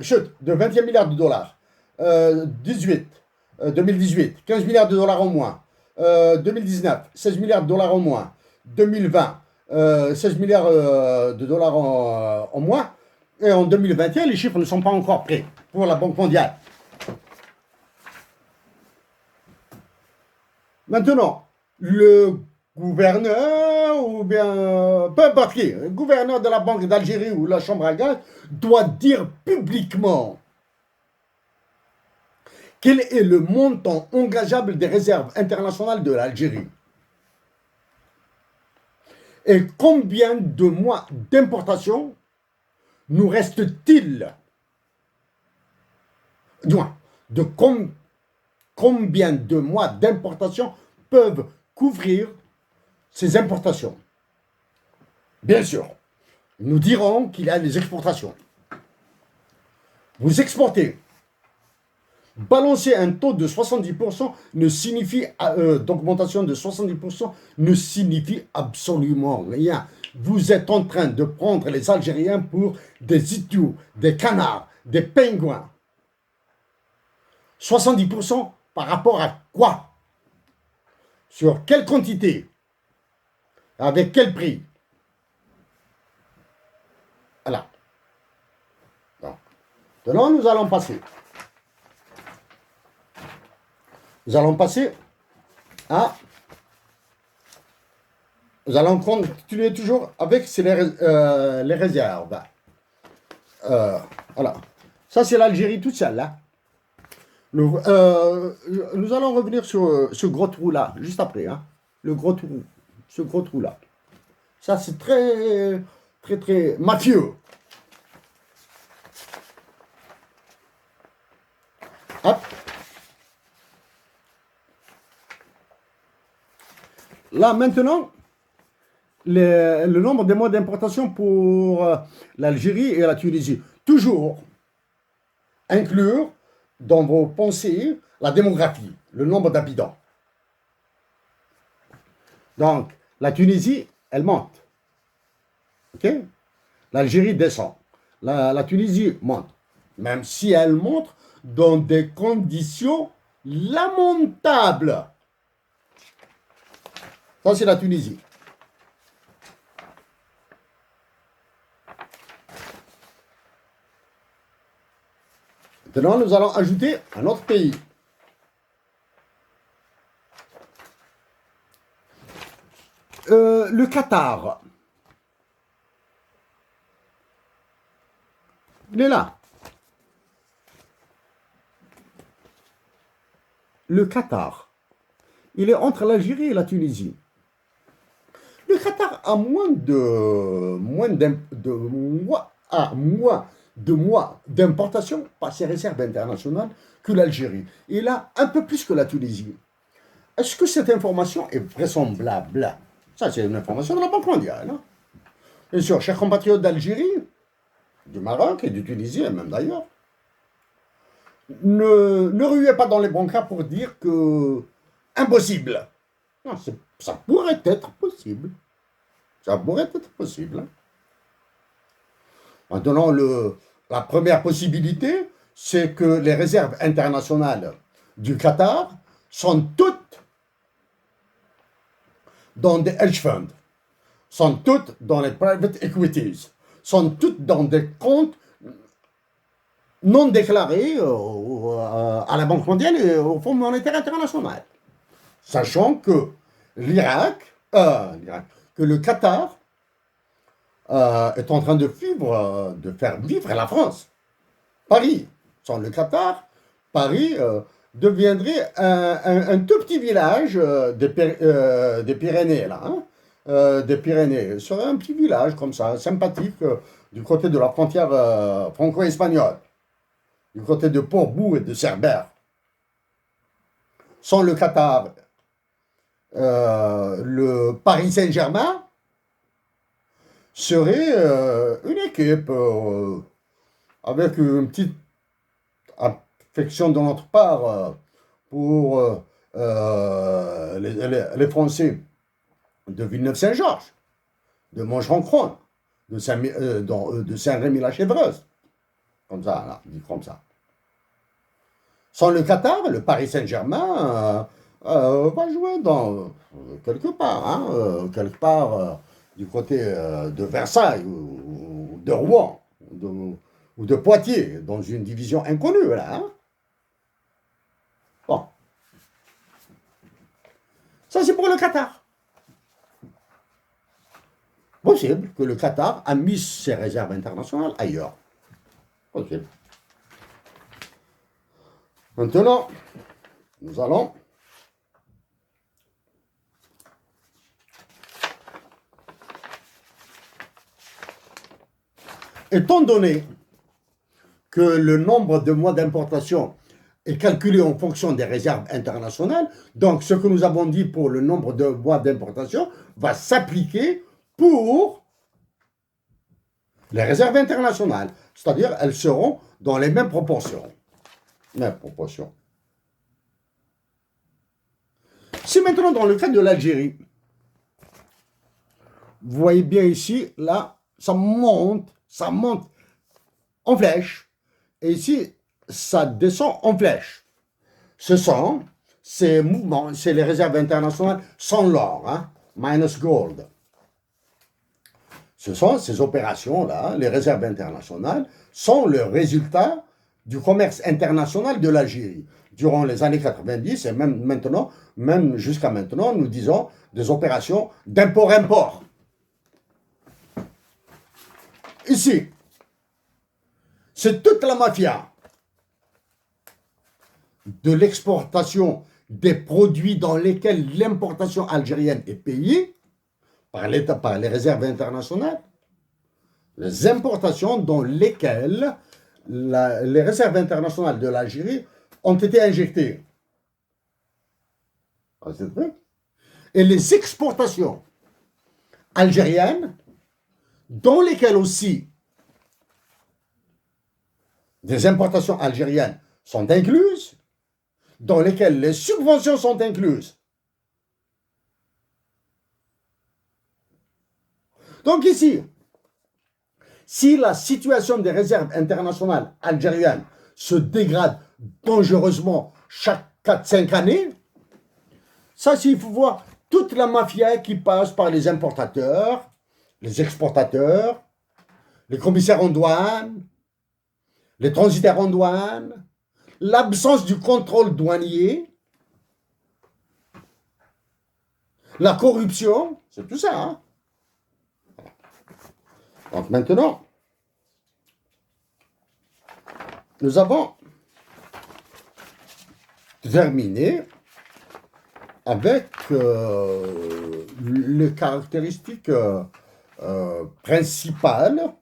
chute de 21 milliards de dollars. 2018, 15 milliards de dollars en moins. 2019, 16 milliards de dollars en moins. 2020, 16 milliards de dollars en moins. Et en 2021, les chiffres ne sont pas encore prêts pour la Banque mondiale. Maintenant, le gouverneur, ou bien, peu importe qui, le gouverneur de la Banque d'Algérie ou la Chambre à gaz, doit dire publiquement quel est le montant engageable des réserves internationales de l'Algérie et combien de mois d'importation nous reste-t-il, combien de mois d'importation peuvent couvrir ces importations. Bien sûr, nous dirons qu'il y a des exportations. Vous exportez. Balancer un taux de 70% ne signifie, d'augmentation de 70% ne signifie absolument rien. Vous êtes en train de prendre les Algériens pour des idiots, des canards, des pingouins. 70% par rapport à quoi? Sur quelle quantité? Avec quel prix? Voilà. Donc, maintenant, nous allons passer. Nous allons passer à... Nous allons continuer toujours avec les réserves. Voilà. Ça, c'est l'Algérie toute seule, là. Nous allons revenir sur ce gros trou-là, juste après. Hein. Le gros trou. Ce gros trou-là. Ça, c'est très, très, très mafieux. Hop. Là, maintenant, le nombre de mois d'importation pour l'Algérie et la Tunisie. Toujours inclure dans vos pensées la démographie, le nombre d'habitants. Donc, la Tunisie, elle monte. OK? L'Algérie descend. La Tunisie monte. Même si elle monte dans des conditions lamentables. Ça, c'est la Tunisie. Maintenant, nous allons ajouter un autre pays. Le Qatar. Il est là. Le Qatar. Il est entre l'Algérie et la Tunisie. Le Qatar a moins de mois d'importation par ses réserves internationales que l'Algérie. Il a un peu plus que la Tunisie. Est-ce que cette information est vraisemblable? Ça, c'est une information de la Banque mondiale. Hein? Bien sûr, chers compatriotes d'Algérie, du Maroc et du Tunisie, et même d'ailleurs, ne ruez pas dans les brancards pour dire que impossible. Non, ça pourrait être possible. Ça pourrait être possible. Hein. Maintenant, la première possibilité, c'est que les réserves internationales du Qatar sont toutes dans des hedge funds, sont toutes dans les private equities, sont toutes dans des comptes non déclarés à la Banque mondiale et au Fonds monétaire international. Sachant que que le Qatar est en train de faire vivre la France. Paris, sans le Qatar, Paris deviendrait un tout petit village des Pyrénées, là. Hein, des Pyrénées. Ce serait un petit village comme ça, sympathique, du côté de la frontière franco-espagnole, du côté de Portbou et de Cerbère. Sans le Qatar, le Paris Saint-Germain serait une équipe avec une petite affection de notre part pour les Français de Villeneuve-Saint-Georges, de Montgeron-Cron, de Saint-Rémy-la-Chevreuse. Comme ça, là, dit comme ça. Sans le Qatar, le Paris Saint-Germain va jouer dans quelque part, hein, quelque part du côté de Versailles ou de Rouen ou de Poitiers, dans une division inconnue, là. Hein. Bon. Ça, c'est pour le Qatar. Possible que le Qatar a mis ses réserves internationales ailleurs. Possible. Maintenant, nous allons étant donné que le nombre de mois d'importation est calculé en fonction des réserves internationales, donc ce que nous avons dit pour le nombre de mois d'importation va s'appliquer pour les réserves internationales, c'est-à-dire elles seront dans les mêmes proportions. Mêmes proportions. Si maintenant dans le cas de l'Algérie, vous voyez bien ici, là, ça monte en flèche, et ici, ça descend en flèche. Ce sont ces mouvements, c'est les réserves internationales sans l'or, hein, minus gold. Ce sont ces opérations-là, les réserves internationales, sont le résultat du commerce international de l'Algérie. Durant les années 90 et même maintenant, même jusqu'à maintenant, nous disons des opérations d'import-import. Ici, c'est toute la mafia de l'exportation des produits dans lesquels l'importation algérienne est payée par l'État, par les réserves internationales, les importations dans lesquelles les réserves internationales de l'Algérie ont été injectées. Et les exportations algériennes, dans lesquelles aussi des importations algériennes sont incluses, dans lesquelles les subventions sont incluses. Donc ici, si la situation des réserves internationales algériennes se dégrade dangereusement chaque 4-5 années, ça, il faut voir toute la mafia qui passe par les importateurs, les exportateurs, les commissaires en douane, les transitaires en douane, l'absence du contrôle douanier, la corruption, c'est tout ça. Hein? Donc maintenant, nous avons terminé avec les caractéristiques principales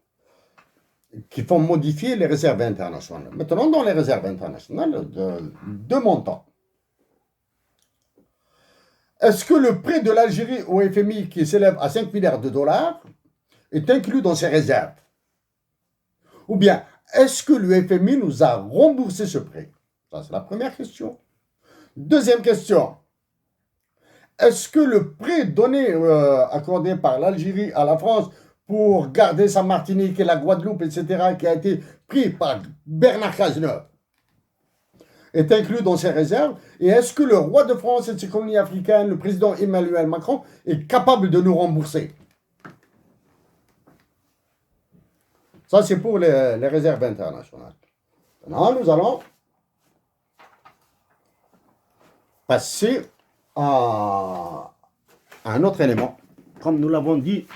qui font modifier les réserves internationales. Maintenant, dans les réserves internationales, deux montants. Est-ce que le prêt de l'Algérie au FMI qui s'élève à 5 milliards de dollars est inclus dans ces réserves? Ou bien, est-ce que le FMI nous a remboursé ce prêt? Ça, c'est la première question. Deuxième question. Est-ce que le prêt donné, accordé par l'Algérie à la France pour garder sa Martinique et la Guadeloupe, etc., qui a été pris par Bernard Cazeneuve, est inclus dans ces réserves? Et est-ce que le roi de France et de ses colonies africaines, le président Emmanuel Macron, est capable de nous rembourser? Ça, c'est pour les réserves internationales. Maintenant, nous allons passer à un autre élément. Comme nous l'avons dit,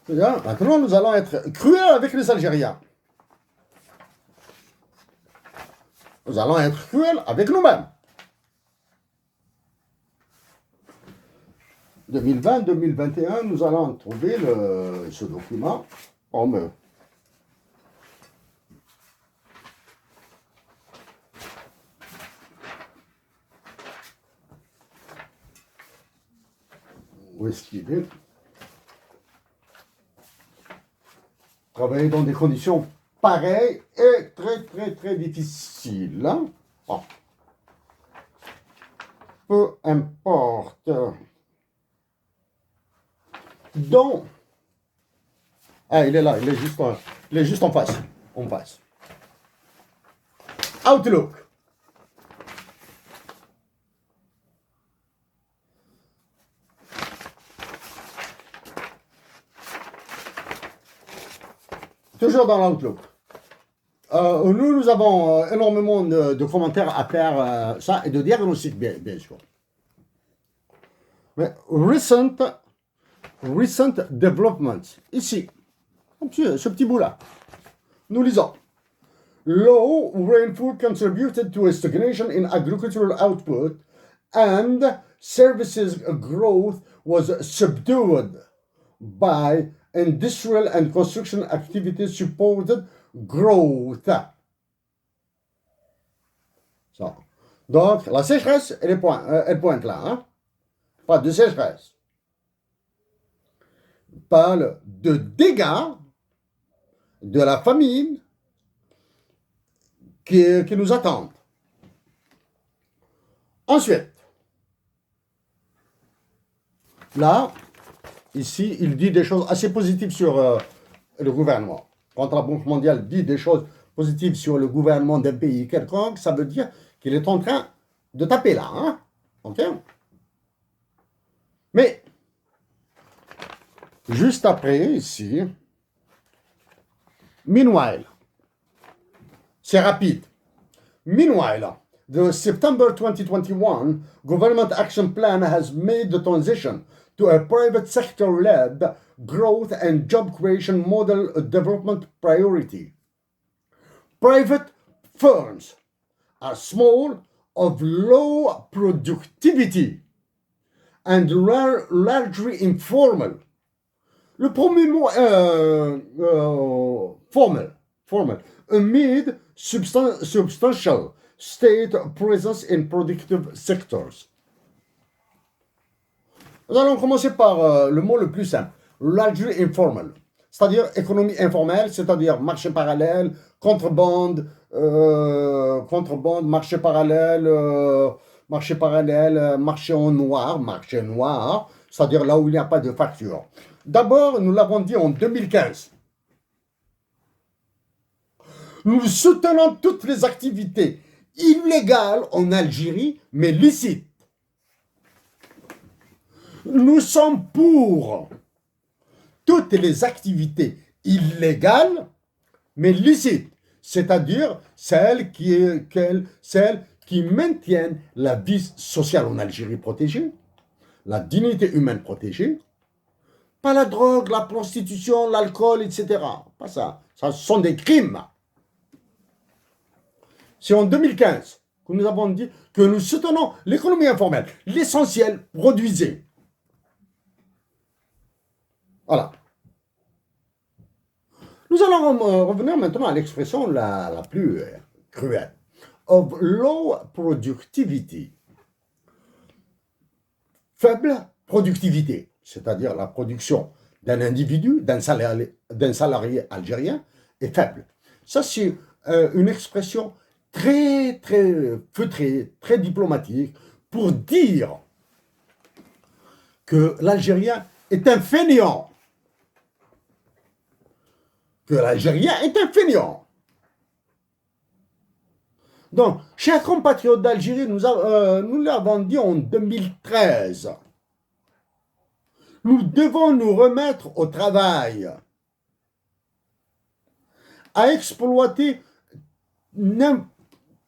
maintenant nous allons être cruels avec les Algériens. Nous allons être cruels avec nous-mêmes. 2020-2021, nous allons trouver ce document. Oh, mais où est-ce qu'il est? Travailler dans des conditions pareilles est très difficile. Hein? Oh. Peu importe. Donc, ah, il est là, il est juste en face. On passe. Outlook. Toujours dans l'Outlook. Nous avons énormément de commentaires à faire ça et de diagnostics, bien sûr. Mais recent developments. Ici, ce petit bout-là. Nous lisons. Low rainfall contributed to a stagnation in agricultural output and services growth was subdued by industrial and construction activities supported growth. Ça. Donc, la sécheresse, elle pointe là. Hein? Pas de sécheresse. Parle de dégâts de la famine qui nous attendent. Ensuite, là, ici, il dit des choses assez positives sur le gouvernement. Quand la Banque mondiale dit des choses positives sur le gouvernement d'un pays quelconque, ça veut dire qu'il est en train de taper là. Hein? OK? Mais, juste après, ici, meanwhile, c'est rapide. Meanwhile, the September 2021 Government Action Plan has made the transition to a private sector-led growth and job creation model development priority. Private firms are small, of low productivity, and largely informal. Le premier mot formal. Amid substantial state presence in productive sectors. Nous allons commencer par le mot le plus simple, largely informal, c'est-à-dire économie informelle, c'est-à-dire marché parallèle, contrebande, marché parallèle, marché noir, c'est-à-dire là où il n'y a pas de facture. D'abord, nous l'avons dit en 2015. Nous soutenons toutes les activités illégales en Algérie, mais licites. Nous sommes pour toutes les activités illégales, mais licites, c'est-à-dire celles qui maintiennent la vie sociale en Algérie protégée, la dignité humaine protégée, pas la drogue, la prostitution, l'alcool, etc. Pas ça. Ça sont des crimes. C'est en 2015 que nous avons dit que nous soutenons l'économie informelle. L'essentiel, produisez. Voilà. Nous allons revenir maintenant à l'expression la plus cruelle. Of low productivity. Faible productivité, c'est-à-dire la production d'un individu, d'un salarié algérien, est faible. Ça, c'est une expression très feutrée, très diplomatique, pour dire que l'Algérien est un fainéant. Que l'Algérien est un fainéant. Donc, chers compatriotes d'Algérie, nous l'avons dit en 2013. Nous devons nous remettre au travail. à exploiter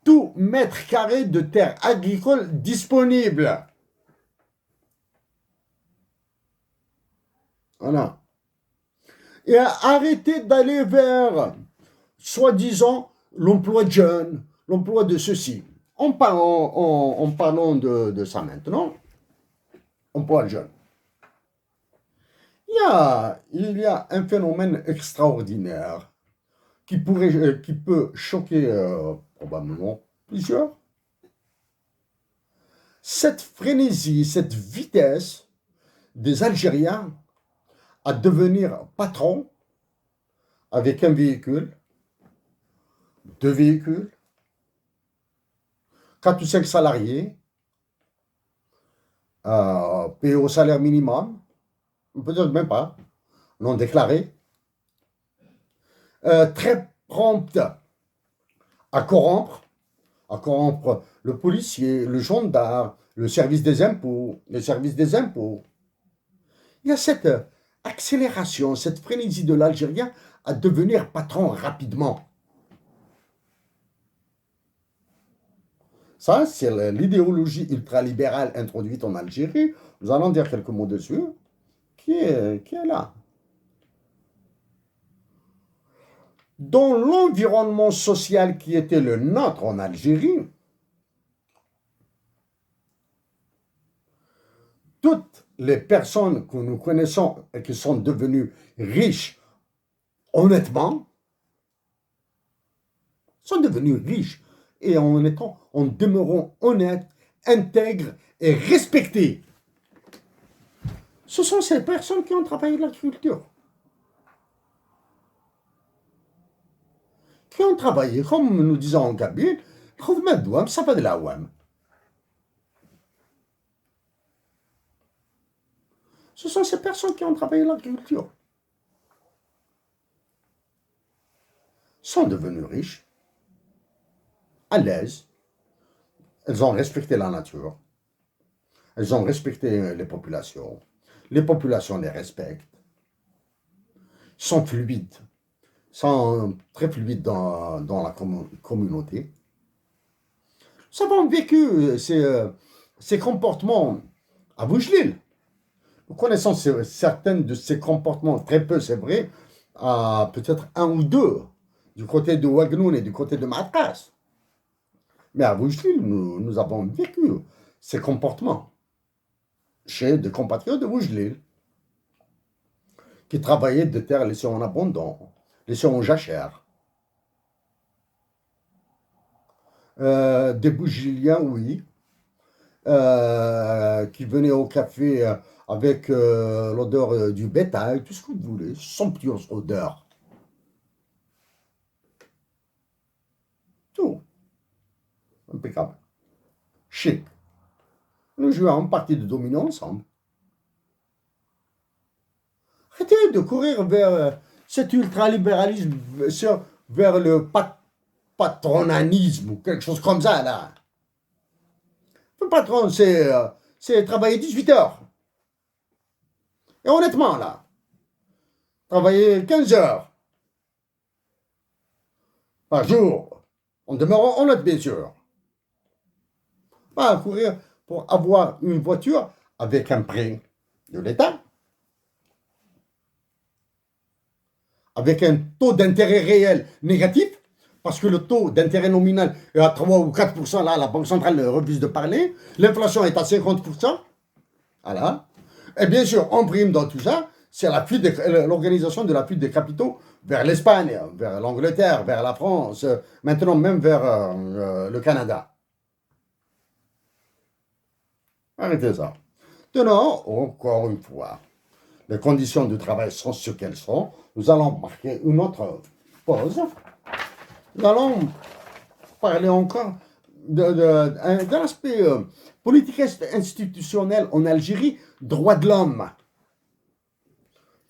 tout mètre carré de terre agricole disponible. Voilà. Et à arrêter d'aller vers, soi-disant, l'emploi de jeunes, l'emploi de ceci. En parlant de ça maintenant, emploi de jeunes. Il y a un phénomène extraordinaire qui peut choquer probablement plusieurs. Cette frénésie, cette vitesse des Algériens à devenir patron avec un véhicule, deux véhicules, 4 ou 5 salariés, payés au salaire minimum, peut-être même pas, non déclaré, très prompte à corrompre le policier, le gendarme, le service des impôts, les services des impôts. Il y a cette accélération, cette frénésie de l'Algérien à devenir patron rapidement. Ça, c'est l'idéologie ultralibérale introduite en Algérie. Nous allons dire quelques mots dessus, qui est là. Dans l'environnement social qui était le nôtre en Algérie, toutes les personnes que nous connaissons et qui sont devenues riches honnêtement, sont devenues riches et en demeurant honnêtes, intègres et respectés. Ce sont ces personnes qui ont travaillé l'agriculture. Qui ont travaillé, comme nous disons en Kabyle, ça va de la ouam. Ce sont ces personnes qui ont travaillé l'agriculture. Sont devenues riches, à l'aise. Elles ont respecté la nature. Elles ont respecté les populations. Les populations les respectent. Sont fluides. Sont très fluides dans la communauté. Nous avons vécu ces comportements à Boujlil. Nous connaissons certains de ces comportements, très peu c'est vrai, peut-être un ou deux, du côté de Ouagnoun et du côté de Matas. Mais à Boujlil, nous avons vécu ces comportements chez des compatriotes de Boujlil qui travaillaient de terres laissées en abondant, laissées en jachère. Des Boujiliens, oui, qui venaient au café avec l'odeur du bétail, tout ce que vous voulez, somptueuse odeur. Tout. Impeccable. Chic. Nous jouons une partie de domino ensemble. Arrêtez de courir vers cet ultralibéralisme, vers le patronanisme ou quelque chose comme ça, là. Le patron, c'est travailler 18 heures. Et honnêtement, là, travailler 15 heures par jour, en demeurant honnête, bien sûr. Pas courir pour avoir une voiture avec un prêt de l'État, avec un taux d'intérêt réel négatif, parce que le taux d'intérêt nominal est à 3 ou 4%, là, la Banque centrale refuse de parler, l'inflation est à 50%, voilà. Et bien sûr, en prime dans tout ça, c'est l'organisation de la fuite des capitaux vers l'Espagne, vers l'Angleterre, vers la France, maintenant même vers le Canada. Arrêtez ça. Maintenant, encore une fois, les conditions de travail sont ce qu'elles sont. Nous allons marquer une autre pause. Nous allons parler encore de l'aspect politique institutionnel en Algérie, droits de l'homme.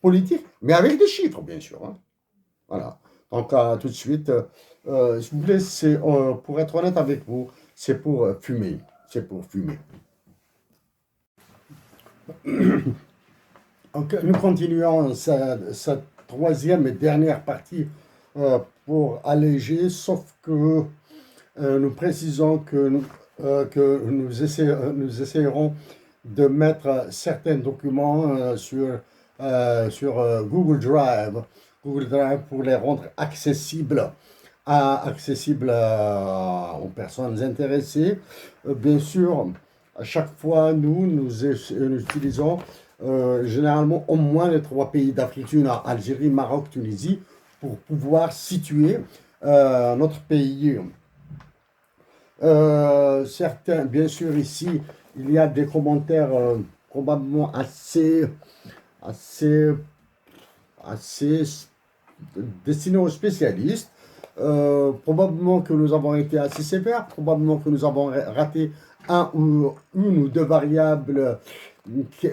Politique, mais avec des chiffres, bien sûr. Hein. Voilà. Donc, tout de suite, s'il vous plaît, pour être honnête avec vous, c'est pour fumer. C'est pour fumer. Donc, nous continuons cette troisième et dernière partie pour alléger, sauf que nous précisons que nous essayerons de mettre certains documents sur Google Drive. Google Drive pour les rendre accessibles aux personnes intéressées. Bien sûr, à chaque fois, nous utilisons généralement au moins les trois pays d'Afrique du Nord, Algérie, Maroc, Tunisie, pour pouvoir situer notre pays. Certains, bien sûr, ici, il y a des commentaires probablement assez, assez destinés aux spécialistes. Probablement que nous avons été assez sévères, probablement que nous avons raté une ou deux variables qui,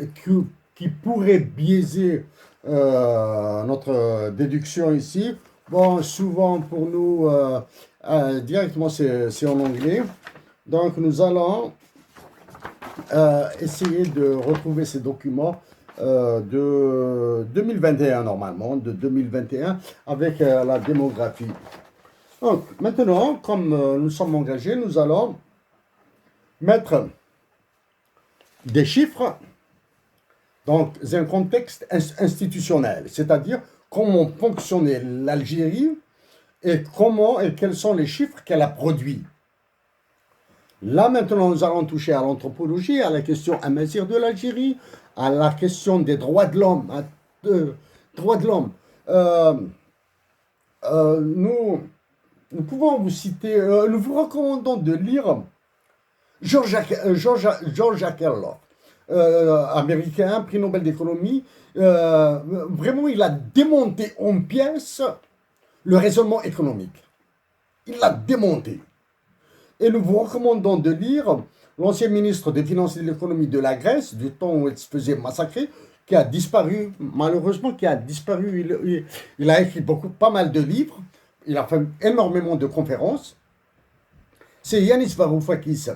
qui pourraient biaiser notre déduction ici. Bon, souvent pour nous, directement c'est en anglais. Donc nous allons essayer de retrouver ces documents de 2021 normalement, de 2021 avec la démographie. Donc maintenant, comme nous sommes engagés, nous allons mettre des chiffres dans un contexte institutionnel, c'est-à-dire comment fonctionnait l'Algérie et quels sont les chiffres qu'elle a produits. Là, maintenant, nous allons toucher à l'anthropologie, à la question amazigh de l'Algérie, à la question des droits de l'homme. Droits de l'homme. Nous pouvons vous citer, nous vous recommandons de lire George Akerlof, américain, prix Nobel d'économie. Vraiment, il a démonté en pièces le raisonnement économique. Il l'a démonté. Et nous vous recommandons de lire l'ancien ministre des Finances et de l'économie de la Grèce, du temps où il se faisait massacrer, qui a disparu, malheureusement, qui a disparu. Il a écrit pas mal de livres, il a fait énormément de conférences. C'est Yanis Varoufakis.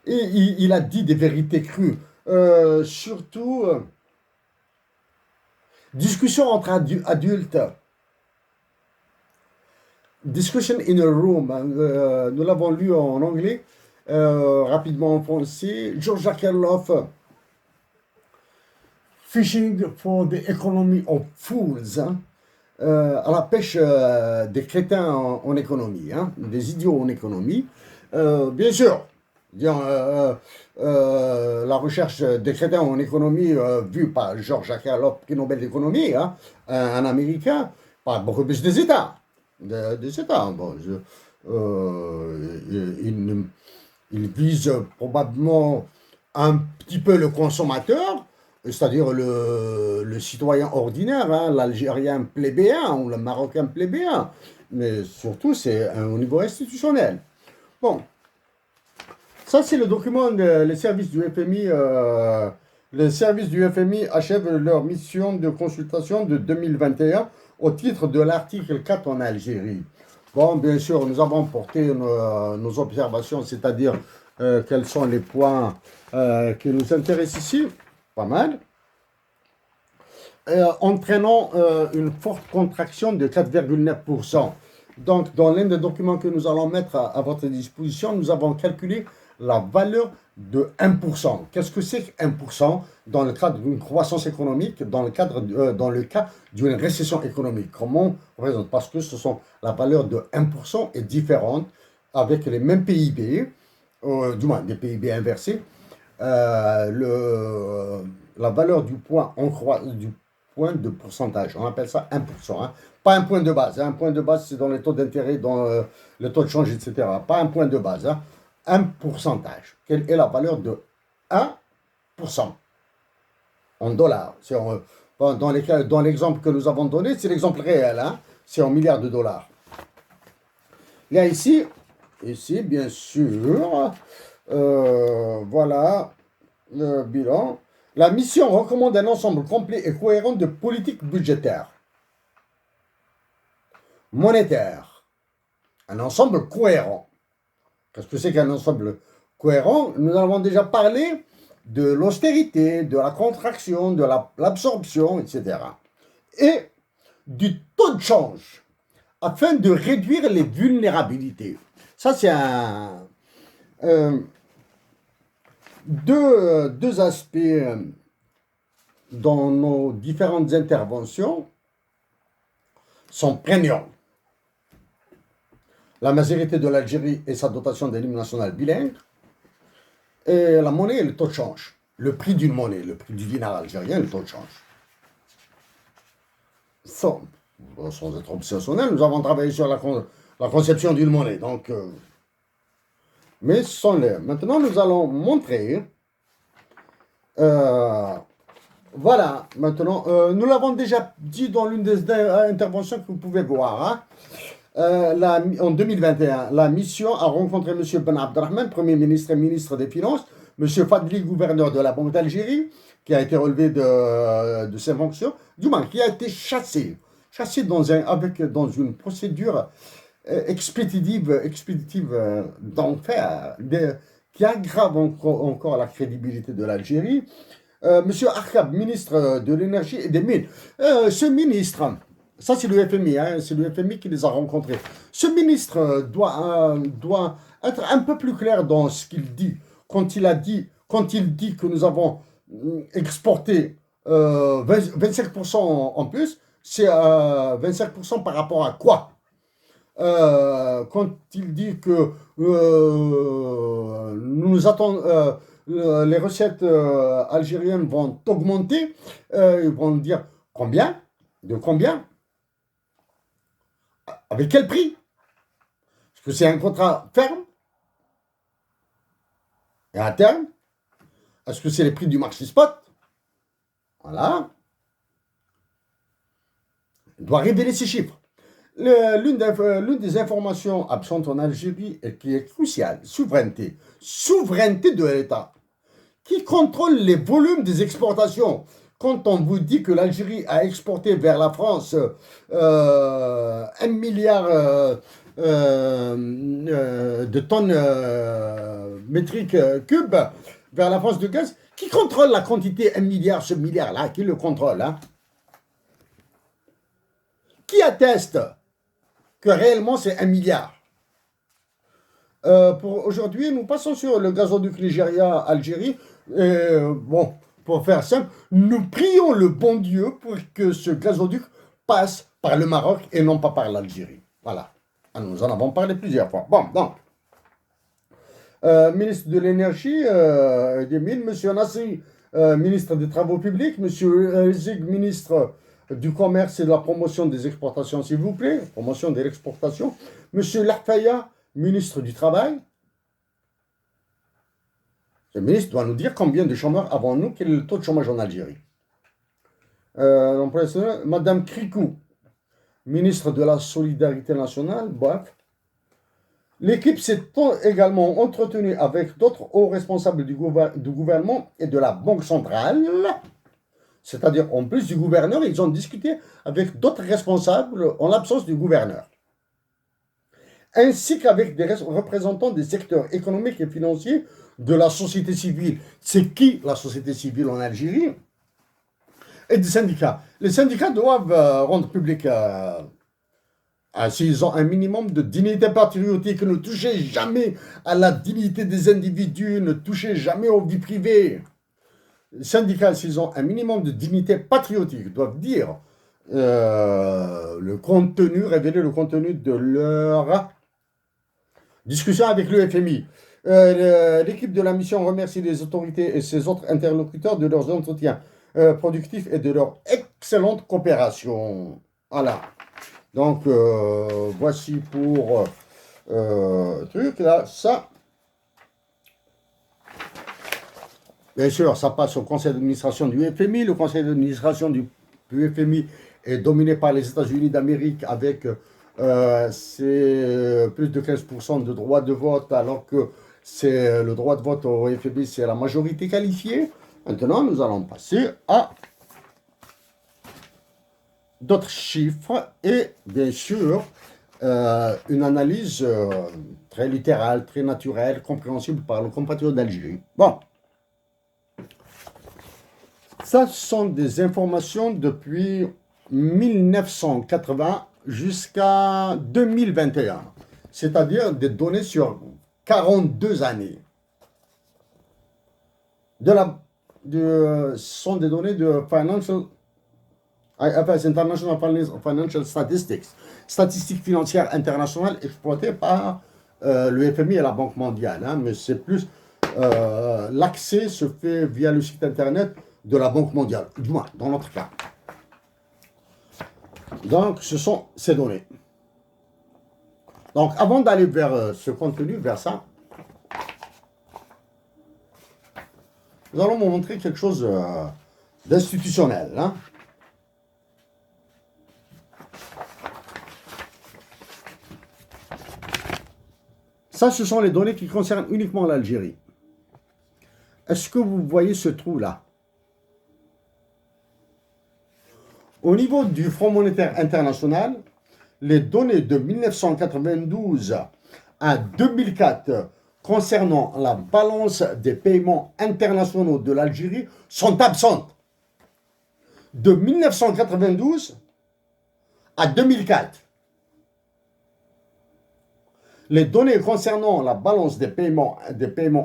Et il a dit des vérités crues. Surtout, discussion entre adultes. Discussion in a room, nous l'avons lu en anglais, rapidement en français. George Akerlof, Fishing for the Economy of Fools, hein, à la pêche des crétins en économie, hein, des idiots en économie. Bien sûr, la recherche des crétins en économie vue par George Akerlof, prix Nobel d'économie, hein, un Américain, pas beaucoup plus des États. Des États. Bon, il vise probablement un petit peu le consommateur, c'est-à-dire le citoyen ordinaire, hein, l'Algérien plébéien ou le Marocain plébéien, mais surtout c'est au niveau institutionnel. Bon, ça c'est le document des services du FMI. Les services du FMI achèvent leur mission de consultation de 2021 au titre de l'article 4 en Algérie. Bon, bien sûr, nous avons porté nos observations, c'est-à-dire quels sont les points qui nous intéressent ici, pas mal, entraînant une forte contraction de 4,9%. Donc, dans l'un des documents que nous allons mettre à votre disposition, nous avons calculé la valeur de 1%. Qu'est-ce que c'est que 1% dans le cadre d'une croissance économique, dans le cas d'une récession économique? Comment on présente? Parce que la valeur de 1% est différente avec les mêmes PIB, du moins des PIB inversés. La valeur du point de pourcentage, on appelle ça 1%. Hein. Pas un point de base. Hein. Un point de base, c'est dans les taux d'intérêt, dans le taux de change, etc. Pas un point de base. Hein. Un pourcentage. Quelle est la valeur de 1% en dollars? Dans l'exemple que nous avons donné, c'est l'exemple réel. Hein. C'est en milliards de dollars. Il y a ici, bien sûr, voilà le bilan. La mission recommande un ensemble complet et cohérent de politiques budgétaires, monétaires. Un ensemble cohérent. Qu'est-ce que c'est qu'un ensemble cohérent? Nous avons déjà parlé de l'austérité, de la contraction, de l'absorption, etc. Et du taux de change. afin de réduire les vulnérabilités. Ça, c'est deux aspects dans nos différentes interventions sont prégnants. La majorité de l'Algérie et sa dotation de l'hymne national bilingue, et la monnaie et le taux de change. Le prix d'une monnaie, le prix du dinar algérien, le taux de change. Sans être obsessionnel, nous avons travaillé sur la conception d'une monnaie. Donc, mais ce sont les. Maintenant, nous allons montrer. Voilà, maintenant, nous l'avons déjà dit dans l'une des interventions que vous pouvez voir. Hein. En 2021, la mission a rencontré M. Ben Abdelrahman, Premier ministre et ministre des Finances, M. Fadli, gouverneur de la Banque d'Algérie, qui a été relevé de ses fonctions, du moins qui a été chassé dans une procédure expéditive d'enfer, qui aggrave encore la crédibilité de l'Algérie. Monsieur Arkab, ministre de l'énergie et des mines. Ce ministre, ça c'est le FMI, hein, c'est le FMI qui les a rencontrés. Ce ministre doit être un peu plus clair dans ce qu'il dit. Quand il dit que nous avons exporté 25% en plus, c'est 25% par rapport à quoi? Quand il dit que nous attendons, les recettes algériennes vont augmenter, ils vont dire combien? De combien? Avec quel prix? Est-ce que c'est un contrat ferme? Et à terme? Est-ce que c'est les prix du marché spot? Voilà. Il doit révéler ces chiffres. L'une des informations absentes en Algérie et qui est cruciale, souveraineté. Souveraineté de l'État. Qui contrôle les volumes des exportations? Quand on vous dit que l'Algérie a exporté vers la France 1 milliard de tonnes métriques cubes vers la France de gaz, qui contrôle la quantité 1 milliard, ce milliard-là? Qui le contrôle, hein? Qui atteste que réellement c'est 1 milliard? Pour aujourd'hui, nous passons sur le gazoduc Nigeria-Algérie. Bon, pour faire simple, nous prions le bon Dieu pour que ce gazoduc passe par le Maroc et non pas par l'Algérie. Voilà. Nous en avons parlé plusieurs fois. Bon, donc, ministre de l'énergie et des mines, M. Nassi, ministre des Travaux publics, M. Zig, ministre du commerce et de la promotion des exportations, s'il vous plaît, promotion de l'exportation, M. Larfaya, ministre du Travail. Le ministre doit nous dire combien de chômeurs avons-nous, quel est le taux de chômage en Algérie. Madame Krikou, ministre de la Solidarité nationale, bref. L'équipe s'est également entretenue avec d'autres hauts responsables du gouvernement et de la Banque centrale. C'est-à-dire, en plus du gouverneur, ils ont discuté avec d'autres responsables en l'absence du gouverneur. Ainsi qu'avec des représentants des secteurs économiques et financiers de la société civile. C'est qui la société civile en Algérie? Et des syndicats. Les syndicats doivent rendre public, s'ils ont un minimum de dignité patriotique, ne touchez jamais à la dignité des individus, ne touchez jamais aux vies privées. Les syndicats, s'ils ont un minimum de dignité patriotique, doivent dire le contenu, révéler le contenu de leur discussion avec le FMI. L'équipe de la mission remercie les autorités et ses autres interlocuteurs de leurs entretiens productifs et de leur excellente coopération. Voilà. Donc, voici pour truc là, ça. Bien sûr, ça passe au conseil d'administration du FMI. Le conseil d'administration du FMI est dominé par les États-Unis d'Amérique avec c'est plus de 15% de droit de vote, alors que c'est le droit de vote au FMI, c'est la majorité qualifiée. Maintenant, nous allons passer à d'autres chiffres et bien sûr une analyse très littérale, très naturelle, compréhensible par le compatriote d'Algérie. Bon, ça ce sont des informations depuis 1980 jusqu'à 2021, c'est-à-dire des données sur 42 années. Ce sont des données de IFS, International Financial Statistics, statistiques financières internationales exploitées par le FMI et la Banque mondiale. Hein, mais c'est plus l'accès se fait via le site internet de la Banque mondiale, du moins dans notre cas. Donc, ce sont ces données. Donc, avant d'aller vers ce contenu, vers ça, nous allons vous montrer quelque chose d'institutionnel. Hein. Ça, ce sont les données qui concernent uniquement l'Algérie. Est-ce que vous voyez ce trou-là? Au niveau du Fonds monétaire international, les données de 1992 à 2004 concernant la balance des paiements internationaux de l'Algérie sont absentes. De 1992 à 2004. Les données concernant la balance des paiements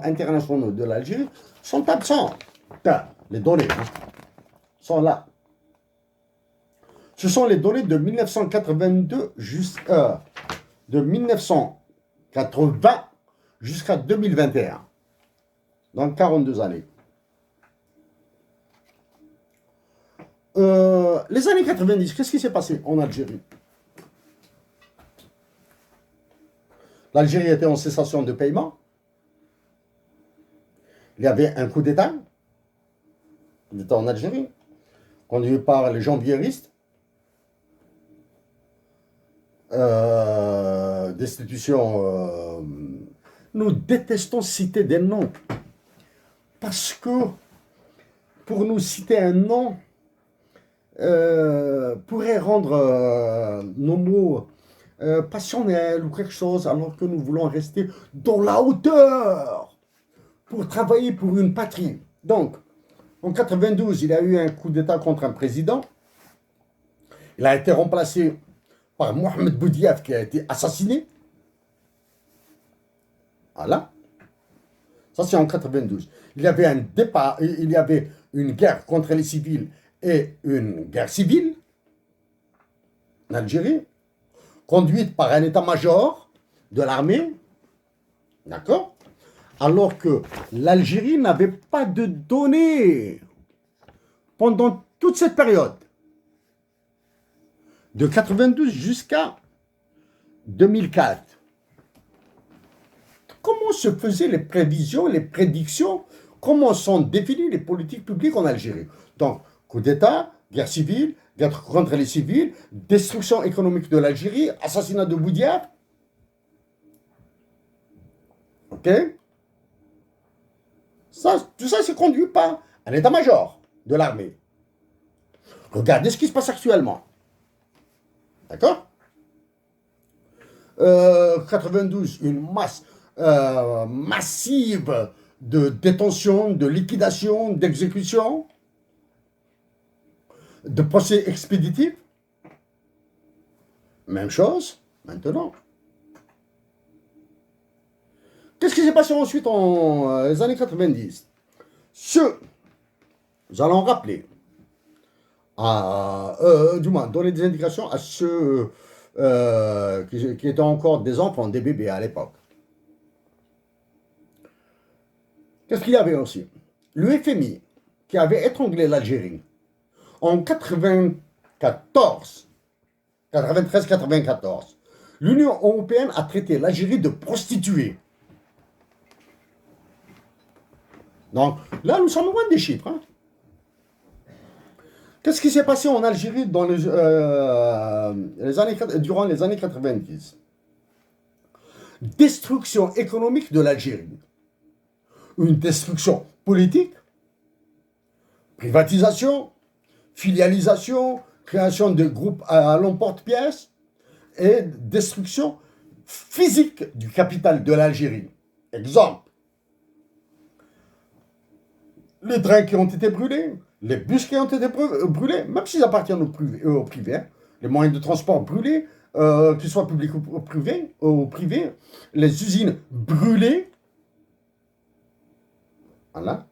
internationaux de l'Algérie sont absentes. Les données sont là. Ce sont les données de 1982 de 1980 jusqu'à 2021. Donc 42 années. Les années 90, qu'est-ce qui s'est passé en Algérie? L'Algérie était en cessation de paiement. Il y avait un coup d'État. L'État en Algérie, conduit par les janvieristes. Destitution. Nous détestons citer des noms. Parce que pour nous citer un nom pourrait rendre nos mots passionnels ou quelque chose, alors que nous voulons rester dans la hauteur pour travailler pour une patrie. Donc, en 92, il y a eu un coup d'État contre un président. Il a été remplacé par Mohamed Boudiaf qui a été assassiné. Voilà. Ça, c'est en 92. Il y avait un départ, il y avait une guerre contre les civils et une guerre civile en Algérie, conduite par un état-major de l'armée. D'accord? Alors que l'Algérie n'avait pas de données pendant toute cette période. De 92 jusqu'à 2004. Comment se faisaient les prévisions, les prédictions? Comment sont définies les politiques publiques en Algérie? Donc, coup d'État, guerre civile, guerre contre les civils, destruction économique de l'Algérie, assassinat de Boudiaf. Ok? Ça, tout ça, c'est conduit par un état-major de l'armée. Regardez ce qui se passe actuellement. D'accord? 92, une masse massive de détention, de liquidation, d'exécution, de procès expéditifs. Même chose maintenant. Qu'est-ce qui s'est passé ensuite en les années 90? Nous allons rappeler, du moins donner des indications à ceux qui étaient encore des enfants, des bébés à l'époque. Qu'est-ce qu'il y avait aussi? Le FMI, qui avait étranglé l'Algérie en 93-94, l'Union européenne a traité l'Algérie de prostituée. Donc là, nous sommes loin des chiffres. Hein. Qu'est-ce qui s'est passé en Algérie dans durant les années 90? Destruction économique de l'Algérie. Une destruction politique, privatisation, filialisation, création de groupes à l'emporte-pièce et destruction physique du capital de l'Algérie. Exemple, les trains qui ont été brûlés, les bus qui ont été brûlés, même s'ils appartiennent au privé, hein, les moyens de transport brûlés, qu'ils soient publics ou privés, les usines brûlées. Voilà.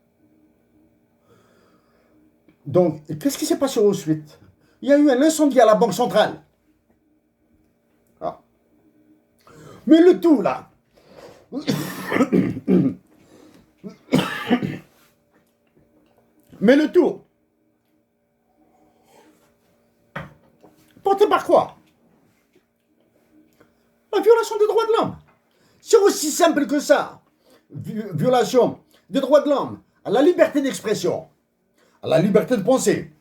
Donc, qu'est-ce qui s'est passé ensuite? Il y a eu un incendie à la Banque centrale. Ah. Mais le tout, là, mais le tout, porté par quoi? La violation des droits de l'homme. C'est aussi simple que ça. Violation des droits de l'homme, à la liberté d'expression, à la liberté de penser.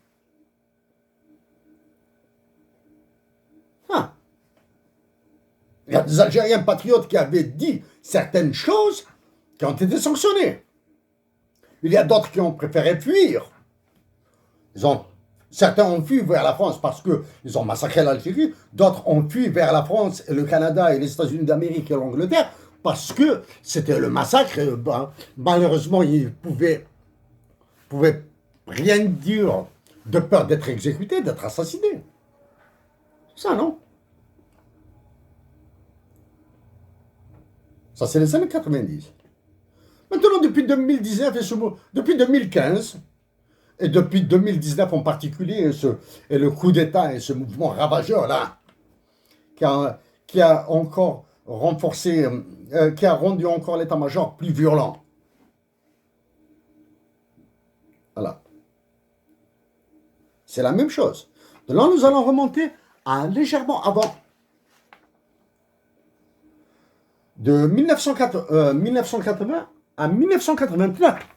Ah. Il y a des Algériens patriotes qui avaient dit certaines choses qui ont été sanctionnées. Il y a d'autres qui ont préféré fuir. Certains ont fui vers la France parce qu'ils ont massacré l'Algérie. D'autres ont fui vers la France, et le Canada, et les États-Unis d'Amérique et l'Angleterre parce que c'était le massacre. Et, malheureusement, ils ne pouvaient rien dire de peur d'être exécutés, d'être assassinés. Ça, non? Ça, c'est les années 90. Maintenant, depuis 2019 depuis 2015, et depuis 2019 en particulier, et le coup d'État et ce mouvement ravageur-là, qui a encore renforcé, qui a rendu encore l'état-major plus violent. Voilà. C'est la même chose. De là, nous allons remonter à légèrement avant. De 1980 à 1989.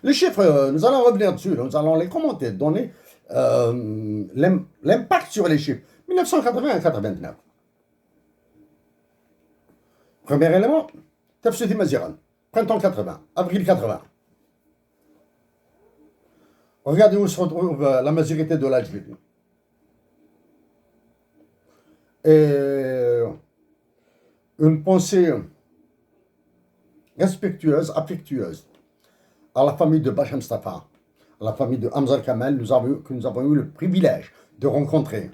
Les chiffres, nous allons revenir dessus, nous allons les commenter, donner l'impact sur les chiffres. 1980 à 89. Premier élément, Tafsiti Maziran, printemps 80, avril 80. Regardez où se retrouve la majorité de l'Algérie. Et une pensée respectueuse, affectueuse à la famille de Bacham Mustafa, à la famille de Hamza Kamal, que nous avons eu le privilège de rencontrer,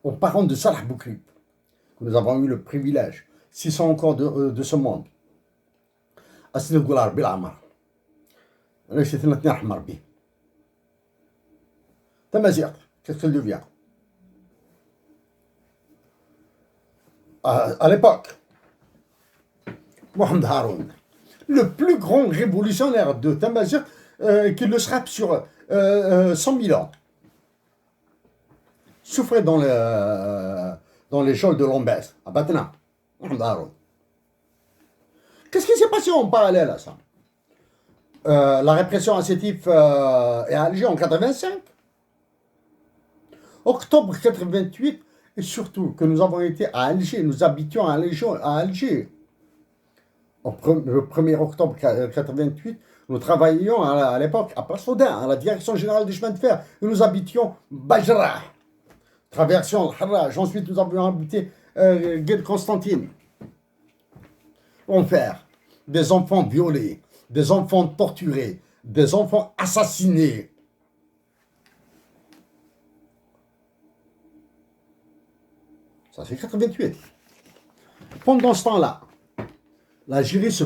aux parents de Salah Boukri, que nous avons eu le privilège, s'ils sont encore de ce monde, à Sidi Goular Bilamar, Tamazir, qu'est-ce qu'elle devient? À l'époque, Mohamed Haroun, le plus grand révolutionnaire de Tamazir, qui le sera sur 100 000 ans, souffrait dans les geôles de Lombès, à Batna. Mohamed Haroun. Qu'est-ce qui s'est passé en parallèle à ça? La répression à Sétif et à Alger en 85, octobre 88, et surtout que nous avons été à Alger, nous habitions à Alger. Le 1er octobre 88, nous travaillions à l'époque à Place Faudin, à la direction générale des chemins de fer, et nous habitions Bajra, traversions le Harraj. Ensuite, nous avions habité Gued Constantine. Enfer, des enfants violés, des enfants torturés, des enfants assassinés. Ça c'est 88. Pendant ce temps-là, l'Algérie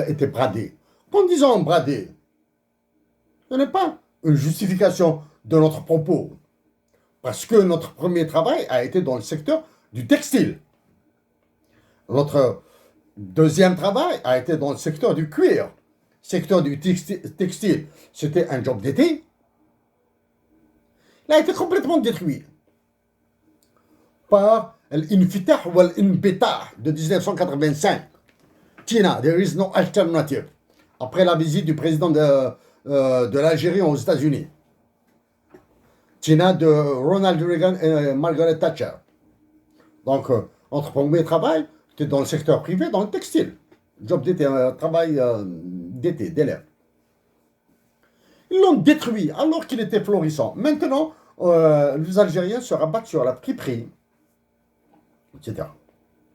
était bradée. En disant bradée, ce n'est pas une justification de notre propos. Parce que notre premier travail a été dans le secteur du textile. Notre deuxième travail a été dans le secteur du cuir. Secteur du textile, c'était un job d'été. Il a été complètement détruit par l'Infitah ou l'Inbitah de 1985. Tina, there is no alternative. Après la visite du président de l'Algérie aux États-Unis. Tina de Ronald Reagan et Margaret Thatcher. Donc, notre premier travail, c'était dans le secteur privé, dans le textile. Job d'été, travail d'été, d'élève. Ils l'ont détruit alors qu'il était florissant. Maintenant, les Algériens se rabattent sur la friperie, etc.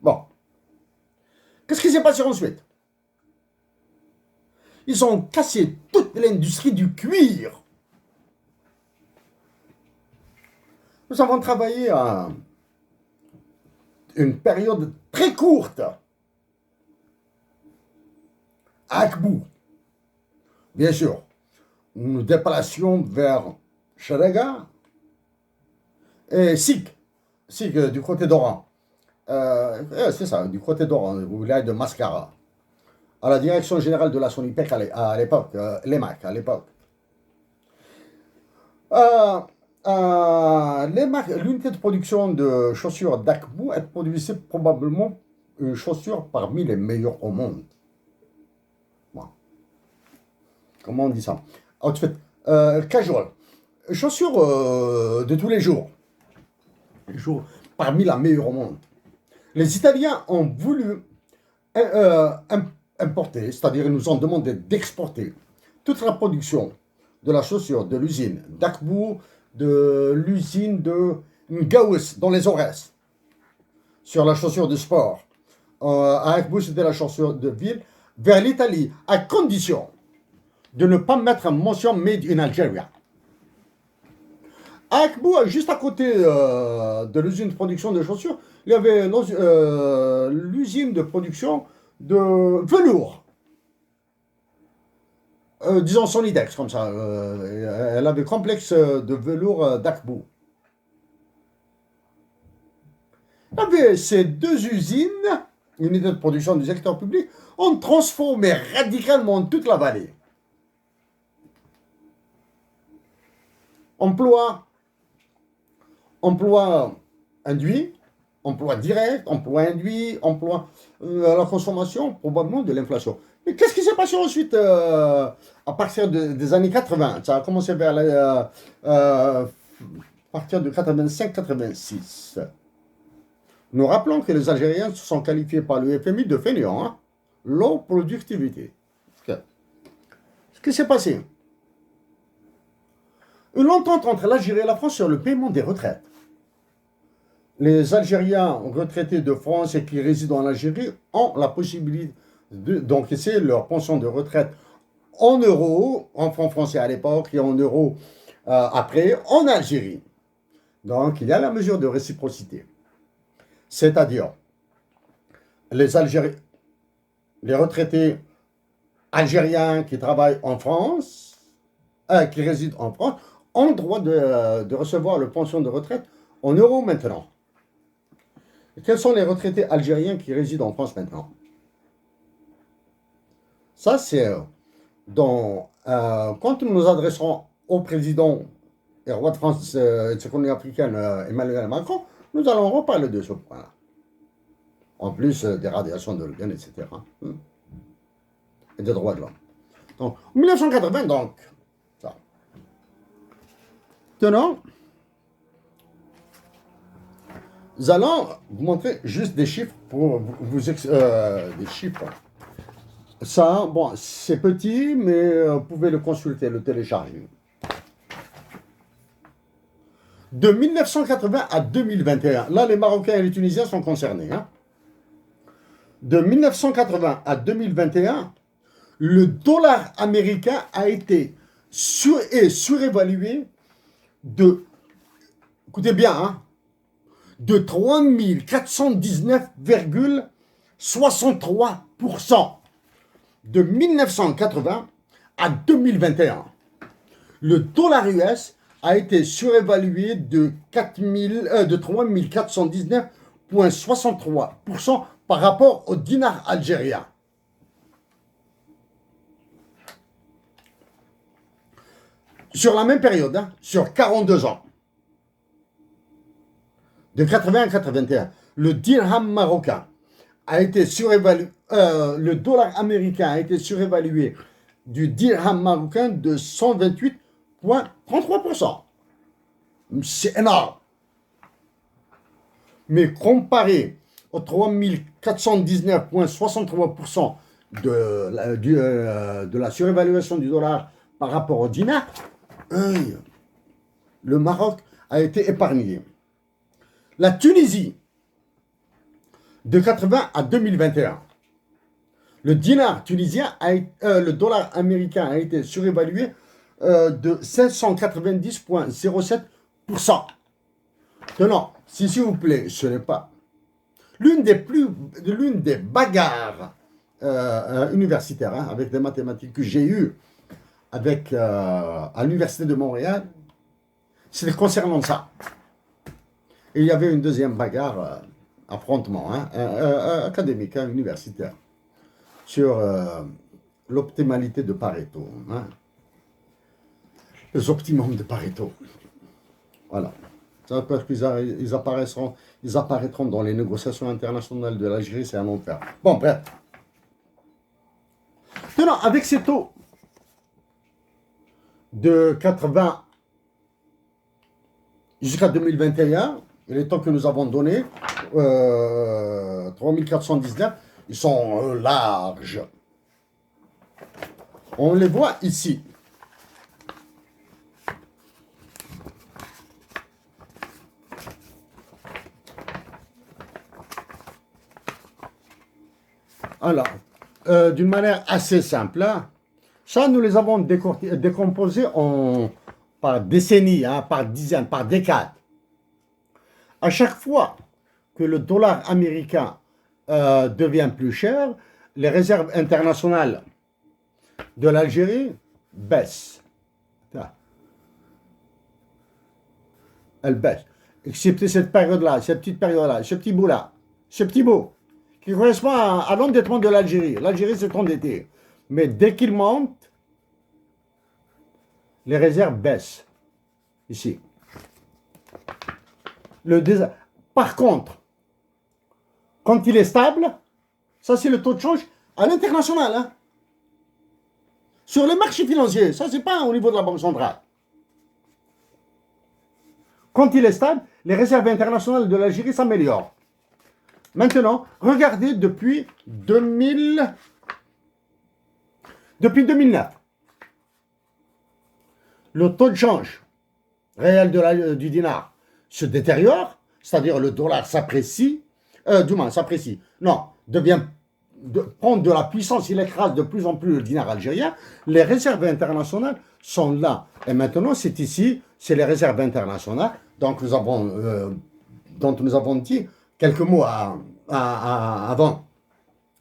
Bon. Qu'est-ce qui s'est passé ensuite? Ils ont cassé toute l'industrie du cuir. Nous avons travaillé à une période très courte à Akbou. Bien sûr, nous nous déplacions vers Sharaga et Sik du côté d'Oran. C'est ça, du côté d'Oran, au village de Mascara, à la direction générale de la Sonipec à l'époque, l'EMAC à l'époque. L'unité de production de chaussures d'Akbou, elle produisait probablement une chaussure parmi les meilleures au monde. Bon. Comment on dit ça? Outfit, casual. Chaussures de tous les jours. Parmi la meilleure au monde. Les Italiens ont voulu importer, c'est-à-dire ils nous ont demandé d'exporter toute la production de la chaussure de l'usine d'Akbou, de l'usine de Ngaous dans les Aurès, sur la chaussure de sport. À Akbou, c'était la chaussure de ville, vers l'Italie, à condition de ne pas mettre en mention Made in Algeria. À Akbou, juste à côté de l'usine de production de chaussures, il y avait l'usine de production de velours. Disons Solidex, comme ça. Elle avait complexe de velours d'Akbou. Il y avait ces deux usines, unité de production du secteur public, ont transformé radicalement toute la vallée. Emploi induit, emploi direct, emploi induit, emploi à la consommation, probablement de l'inflation. Mais qu'est-ce qui s'est passé ensuite à partir des années 80? Ça a commencé vers à partir de 85-86. Nous rappelons que les Algériens se sont qualifiés par le FMI de fainéants, hein? Low productivité. Ce qui s'est passé? Une entente entre l'Algérie et la France sur le paiement des retraites. Les Algériens retraités de France et qui résident en Algérie ont la possibilité d'encaisser leur pension de retraite en euros, en francs français à l'époque et en euros après, en Algérie. Donc il y a la mesure de réciprocité. C'est-à-dire, les retraités algériens qui travaillent en France, qui résident en France, ont le droit de recevoir leur pension de retraite en euros maintenant. Et quels sont les retraités algériens qui résident en France maintenant? Ça, c'est quand nous nous adresserons au président et roi de France et de sa colonie africaine, Emmanuel Macron, nous allons reparler de ce point-là. En plus des radiations de l'organe, etc. Et des droits de l'homme. Donc, en 1980, donc, ça. Maintenant, nous allons vous montrer juste des chiffres pour des chiffres. Ça, bon, c'est petit, mais vous pouvez le consulter, le télécharger. De 1980 à 2021, là, les Marocains et les Tunisiens sont concernés. Hein. De 1980 à 2021, le dollar américain a été surévalué de, écoutez bien, hein, de 3419,63%. De 1980 à 2021, le dollar US a été surévalué de 3419,63% par rapport au dinar algérien. Sur la même période, hein, sur 42 ans, de 80 à 81, le dirham marocain a été surévalué, le dollar américain a été surévalué du dirham marocain de 128,33%. C'est énorme. Mais comparé aux 3419,63% de la surévaluation du dollar par rapport au dinar, le Maroc a été épargné. La Tunisie, de 80 à 2021, le dinar tunisien, le dollar américain a été surévalué de 590,07%. Non, si s'il vous plaît, ce n'est pas l'une des bagarres universitaires hein, avec des mathématiques que j'ai eues avec, à l'Université de Montréal, c'était concernant ça. Et il y avait une deuxième bagarre, affrontement, hein, académique, hein, universitaire, sur l'optimalité de Pareto, hein, les optimums de Pareto. Voilà. Ça, parce qu'ils ils apparaîtront dans les négociations internationales de l'Algérie, c'est un enfer. Bon, bref. Maintenant, avec ces taux de 80 jusqu'à 2021, et les taux que nous avons donnés, 3419, ils sont larges. On les voit ici. Alors, d'une manière assez simple, hein, ça, nous les avons décomposés par décennies, hein, par dizaines, par décades. À chaque fois que le dollar américain devient plus cher, les réserves internationales de l'Algérie baissent. Elles baissent. Excepté cette période-là, cette petite période-là, ce petit bout-là, ce petit bout, qui correspond à l'endettement de l'Algérie. L'Algérie s'est endettée. Mais dès qu'il monte, les réserves baissent. Ici. Par contre, quand il est stable, ça c'est le taux de change à l'international. Hein. Sur les marchés financiers, ça c'est pas au niveau de la Banque centrale. Quand il est stable, les réserves internationales de l'Algérie s'améliorent. Maintenant, regardez depuis 2009. Le taux de change réel du dinar se détériore, c'est-à-dire le dollar s'apprécie, du moins s'apprécie, non, prend de la puissance, il écrase de plus en plus le dinar algérien, les réserves internationales sont là. Et maintenant, c'est ici, c'est les réserves internationales, donc dont nous avons dit quelques mots avant.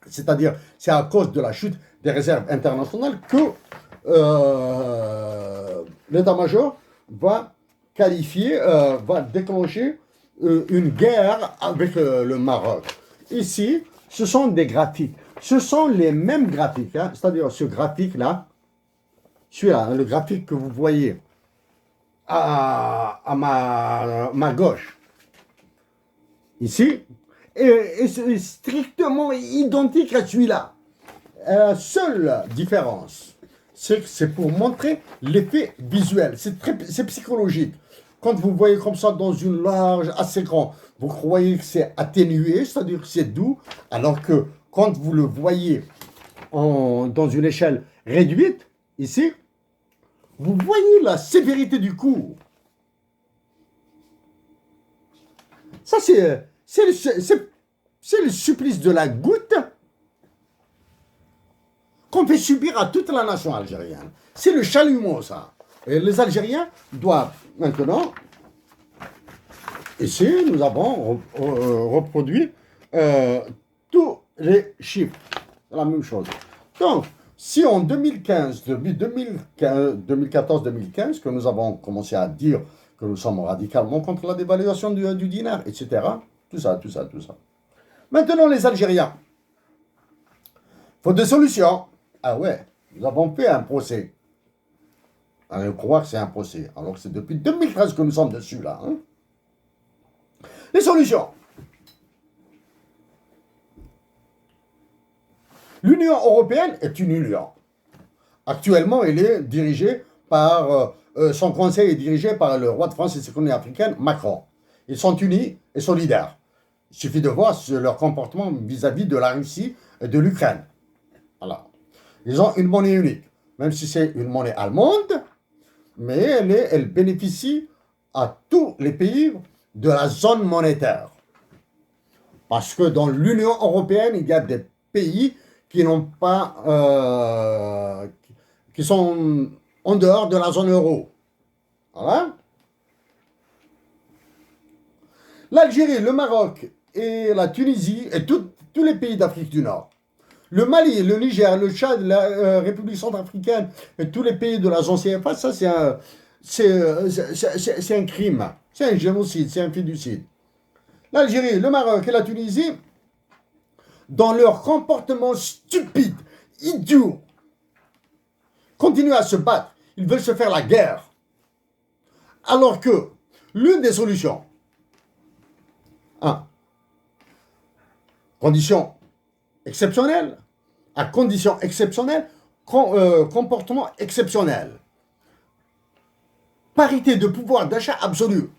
C'est-à-dire, c'est à cause de la chute des réserves internationales que l'état-major va va déclencher une guerre avec le Maroc. Ici, ce sont des graphiques. Ce sont les mêmes graphiques. Hein, c'est-à-dire ce graphique-là, celui-là, le graphique que vous voyez à ma gauche, ici, est strictement identique à celui-là. La seule différence, c'est que c'est pour montrer l'effet visuel. C'est psychologique. Quand vous voyez comme ça dans une large assez grand, vous croyez que c'est atténué, c'est-à-dire que c'est doux, alors que quand vous le voyez dans une échelle réduite, ici, vous voyez la sévérité du coup. Ça, c'est le supplice de la goutte qu'on fait subir à toute la nation algérienne. C'est le chalumeau, ça. Et les Algériens doivent maintenant, ici, nous avons reproduit tous les chiffres. C'est la même chose. Donc, si en 2014-2015, que nous avons commencé à dire que nous sommes radicalement contre la dévaluation du dinar, etc., tout ça. Maintenant, les Algériens, il faut des solutions. Ah ouais, nous avons fait un procès. Allez croire que c'est un procès. Alors que c'est depuis 2013 que nous sommes dessus, là. Hein. Les solutions. L'Union européenne est une union. Actuellement, elle est dirigée par... son conseil est dirigé par le roi de France et ses colonies africaines, Macron. Ils sont unis et solidaires. Il suffit de voir leur comportement vis-à-vis de la Russie et de l'Ukraine. Voilà. Ils ont une monnaie unique. Même si c'est une monnaie allemande, mais elle bénéficie à tous les pays de la zone monétaire. Parce que dans l'Union européenne, il y a des pays qui n'ont pas, qui sont en dehors de la zone euro. Voilà. L'Algérie, le Maroc et la Tunisie et tous les pays d'Afrique du Nord. Le Mali, le Niger, le Tchad, la République centrafricaine et tous les pays de la zone CFA, ça c'est un crime, c'est un génocide, c'est un fiducide. L'Algérie, le Maroc et la Tunisie, dans leur comportement stupide, idiot, continuent à se battre. Ils veulent se faire la guerre. Alors que l'une des solutions, conditions exceptionnelles, à condition exceptionnelle, comportement exceptionnel. Parité de pouvoir d'achat absolu.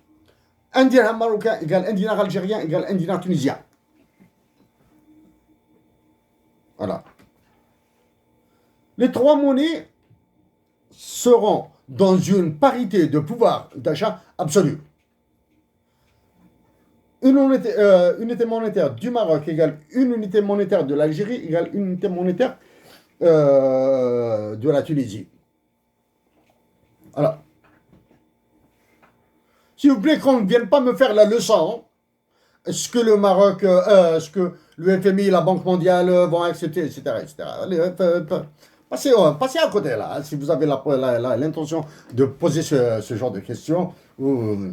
Un dinar marocain égale un dinar algérien égale un dinar tunisien. Voilà. Les trois monnaies seront dans une parité de pouvoir d'achat absolu. Une unité monétaire du Maroc égale une unité monétaire de l'Algérie égale une unité monétaire de la Tunisie. Voilà. S'il vous plaît, qu'on ne vienne pas me faire la leçon. Est-ce que le Maroc, est-ce que le FMI, la Banque mondiale vont accepter, etc. etc. Allez, passez à côté là, hein, si vous avez l'intention de poser ce genre de questions,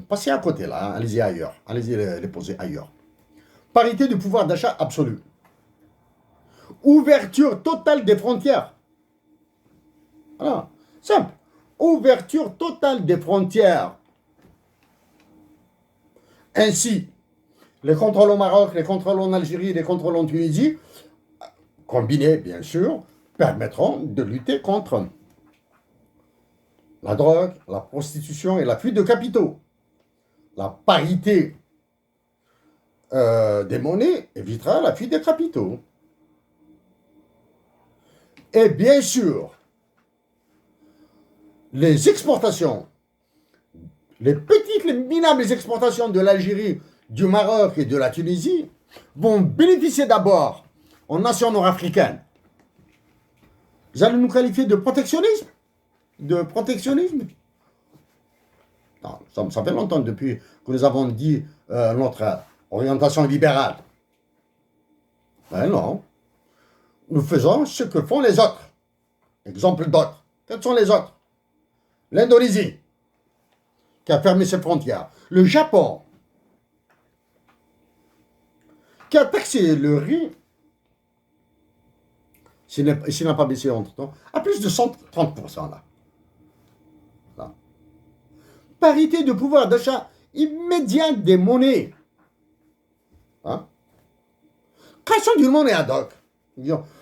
passez à côté là, hein, allez-y ailleurs, allez-y les poser ailleurs. Parité du pouvoir d'achat absolu. Ouverture totale des frontières. Voilà, simple. Ouverture totale des frontières. Ainsi, les contrôles au Maroc, les contrôles en Algérie, les contrôles en Tunisie, combinés bien sûr, permettront de lutter contre la drogue, la prostitution et la fuite de capitaux. La parité des monnaies évitera la fuite des capitaux. Et bien sûr, les exportations, les petites, les minables exportations de l'Algérie, du Maroc et de la Tunisie vont bénéficier d'abord aux nations nord-africaines. Vous allez nous qualifier de protectionnisme? De protectionnisme? Non, ça fait longtemps depuis que nous avons dit notre orientation libérale. Ben non. Nous faisons ce que font les autres. Exemple d'autres. Quels sont les autres? L'Indonésie, qui a fermé ses frontières. Le Japon, qui a taxé le riz, s'il n'a pas baissé entre-temps, à plus de 130% là. Parité de pouvoir d'achat immédiat des monnaies. Hein? Création d'une monnaie ad hoc.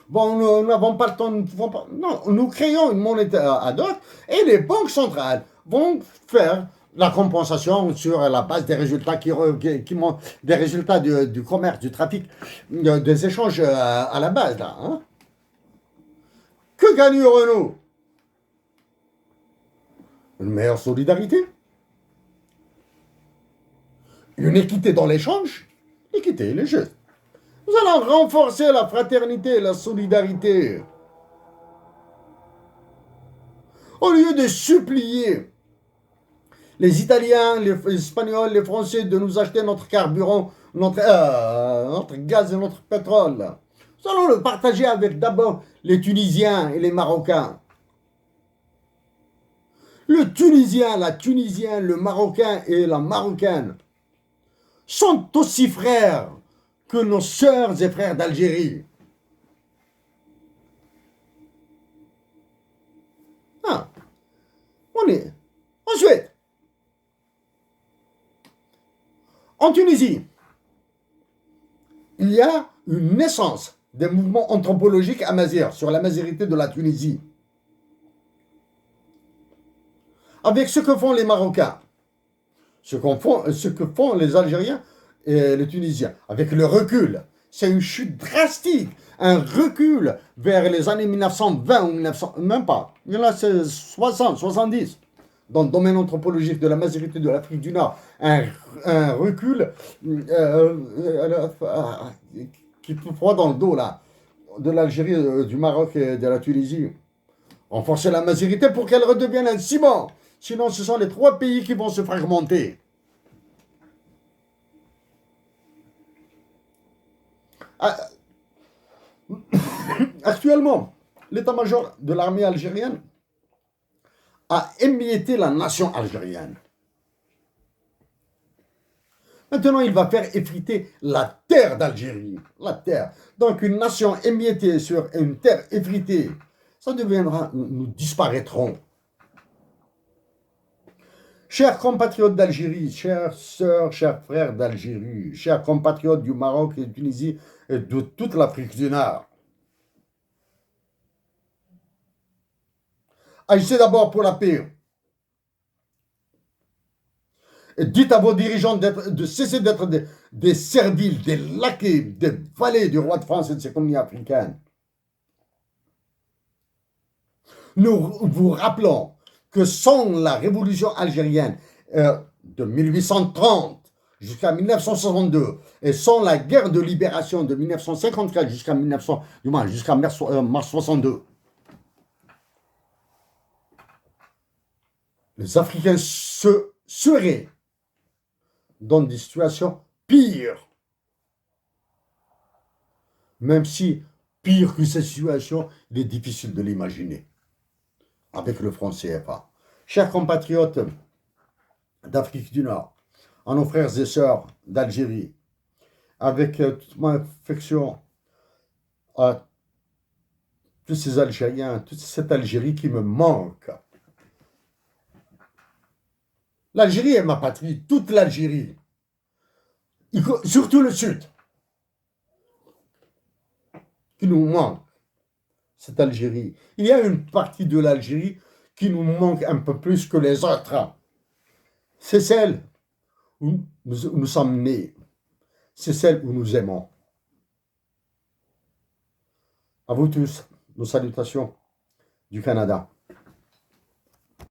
Bon, nous n'avons pas le temps, nous ne pouvons pas. Non, nous créons une monnaie ad hoc et les banques centrales vont faire la compensation sur la base des résultats qui montent, des résultats du commerce, du trafic, des échanges à la base là. Hein? Que gagnerons-nous? Une meilleure solidarité. Une équité dans l'échange. L'équité, le jeu. Nous allons renforcer la fraternité et la solidarité. Au lieu de supplier les Italiens, les Espagnols, les Français de nous acheter notre carburant, notre gaz et notre pétrole, nous allons le partager avec d'abord les Tunisiens et les Marocains. Le Tunisien, la Tunisienne, le Marocain et la Marocaine sont aussi frères que nos sœurs et frères d'Algérie. Ah, on est. Ensuite, en Tunisie, il y a une naissance des mouvements anthropologiques amazirs sur la mazérité de la Tunisie. Avec ce que font les Marocains, ce que font les Algériens et les Tunisiens, avec le recul, c'est une chute drastique, un recul vers les années 1920 ou 1900, même pas, il y en a 60, 70, dans le domaine anthropologique de la majorité de l'Afrique du Nord, un recul qui fait froid dans le dos, là, de l'Algérie, du Maroc et de la Tunisie. Renforcer la majorité pour qu'elle redevienne un ciment. Sinon, ce sont les trois pays qui vont se fragmenter. Ah, actuellement, l'état-major de l'armée algérienne a émietté la nation algérienne. Maintenant, il va faire effriter la terre d'Algérie. La terre. Donc, une nation émiettée sur une terre effritée, ça deviendra, nous disparaîtrons. Chers compatriotes d'Algérie, chères sœurs, chers frères d'Algérie, chers compatriotes du Maroc et de Tunisie et de toute l'Afrique du Nord, agissez d'abord pour la paix. Et dites à vos dirigeants de cesser d'être des serviles, des laquais, des valets du roi de France et de ses colonies africaines. Nous vous rappelons que sans la révolution algérienne de 1830 jusqu'à 1962 et sans la guerre de libération de 1954 jusqu'à mars 62, les Africains seraient dans des situations pires. Même si, pire que cette situation, il est difficile de l'imaginer avec le franc CFA. Chers compatriotes d'Afrique du Nord, à nos frères et sœurs d'Algérie, avec toute mon affection à tous ces Algériens, toute cette Algérie qui me manque. L'Algérie est ma patrie, toute l'Algérie, surtout le Sud, qui nous manque, cette Algérie. Il y a une partie de l'Algérie qui nous manque un peu plus que les autres. C'est celle où nous sommes nés. C'est celle où nous aimons. À vous tous, nos salutations du Canada.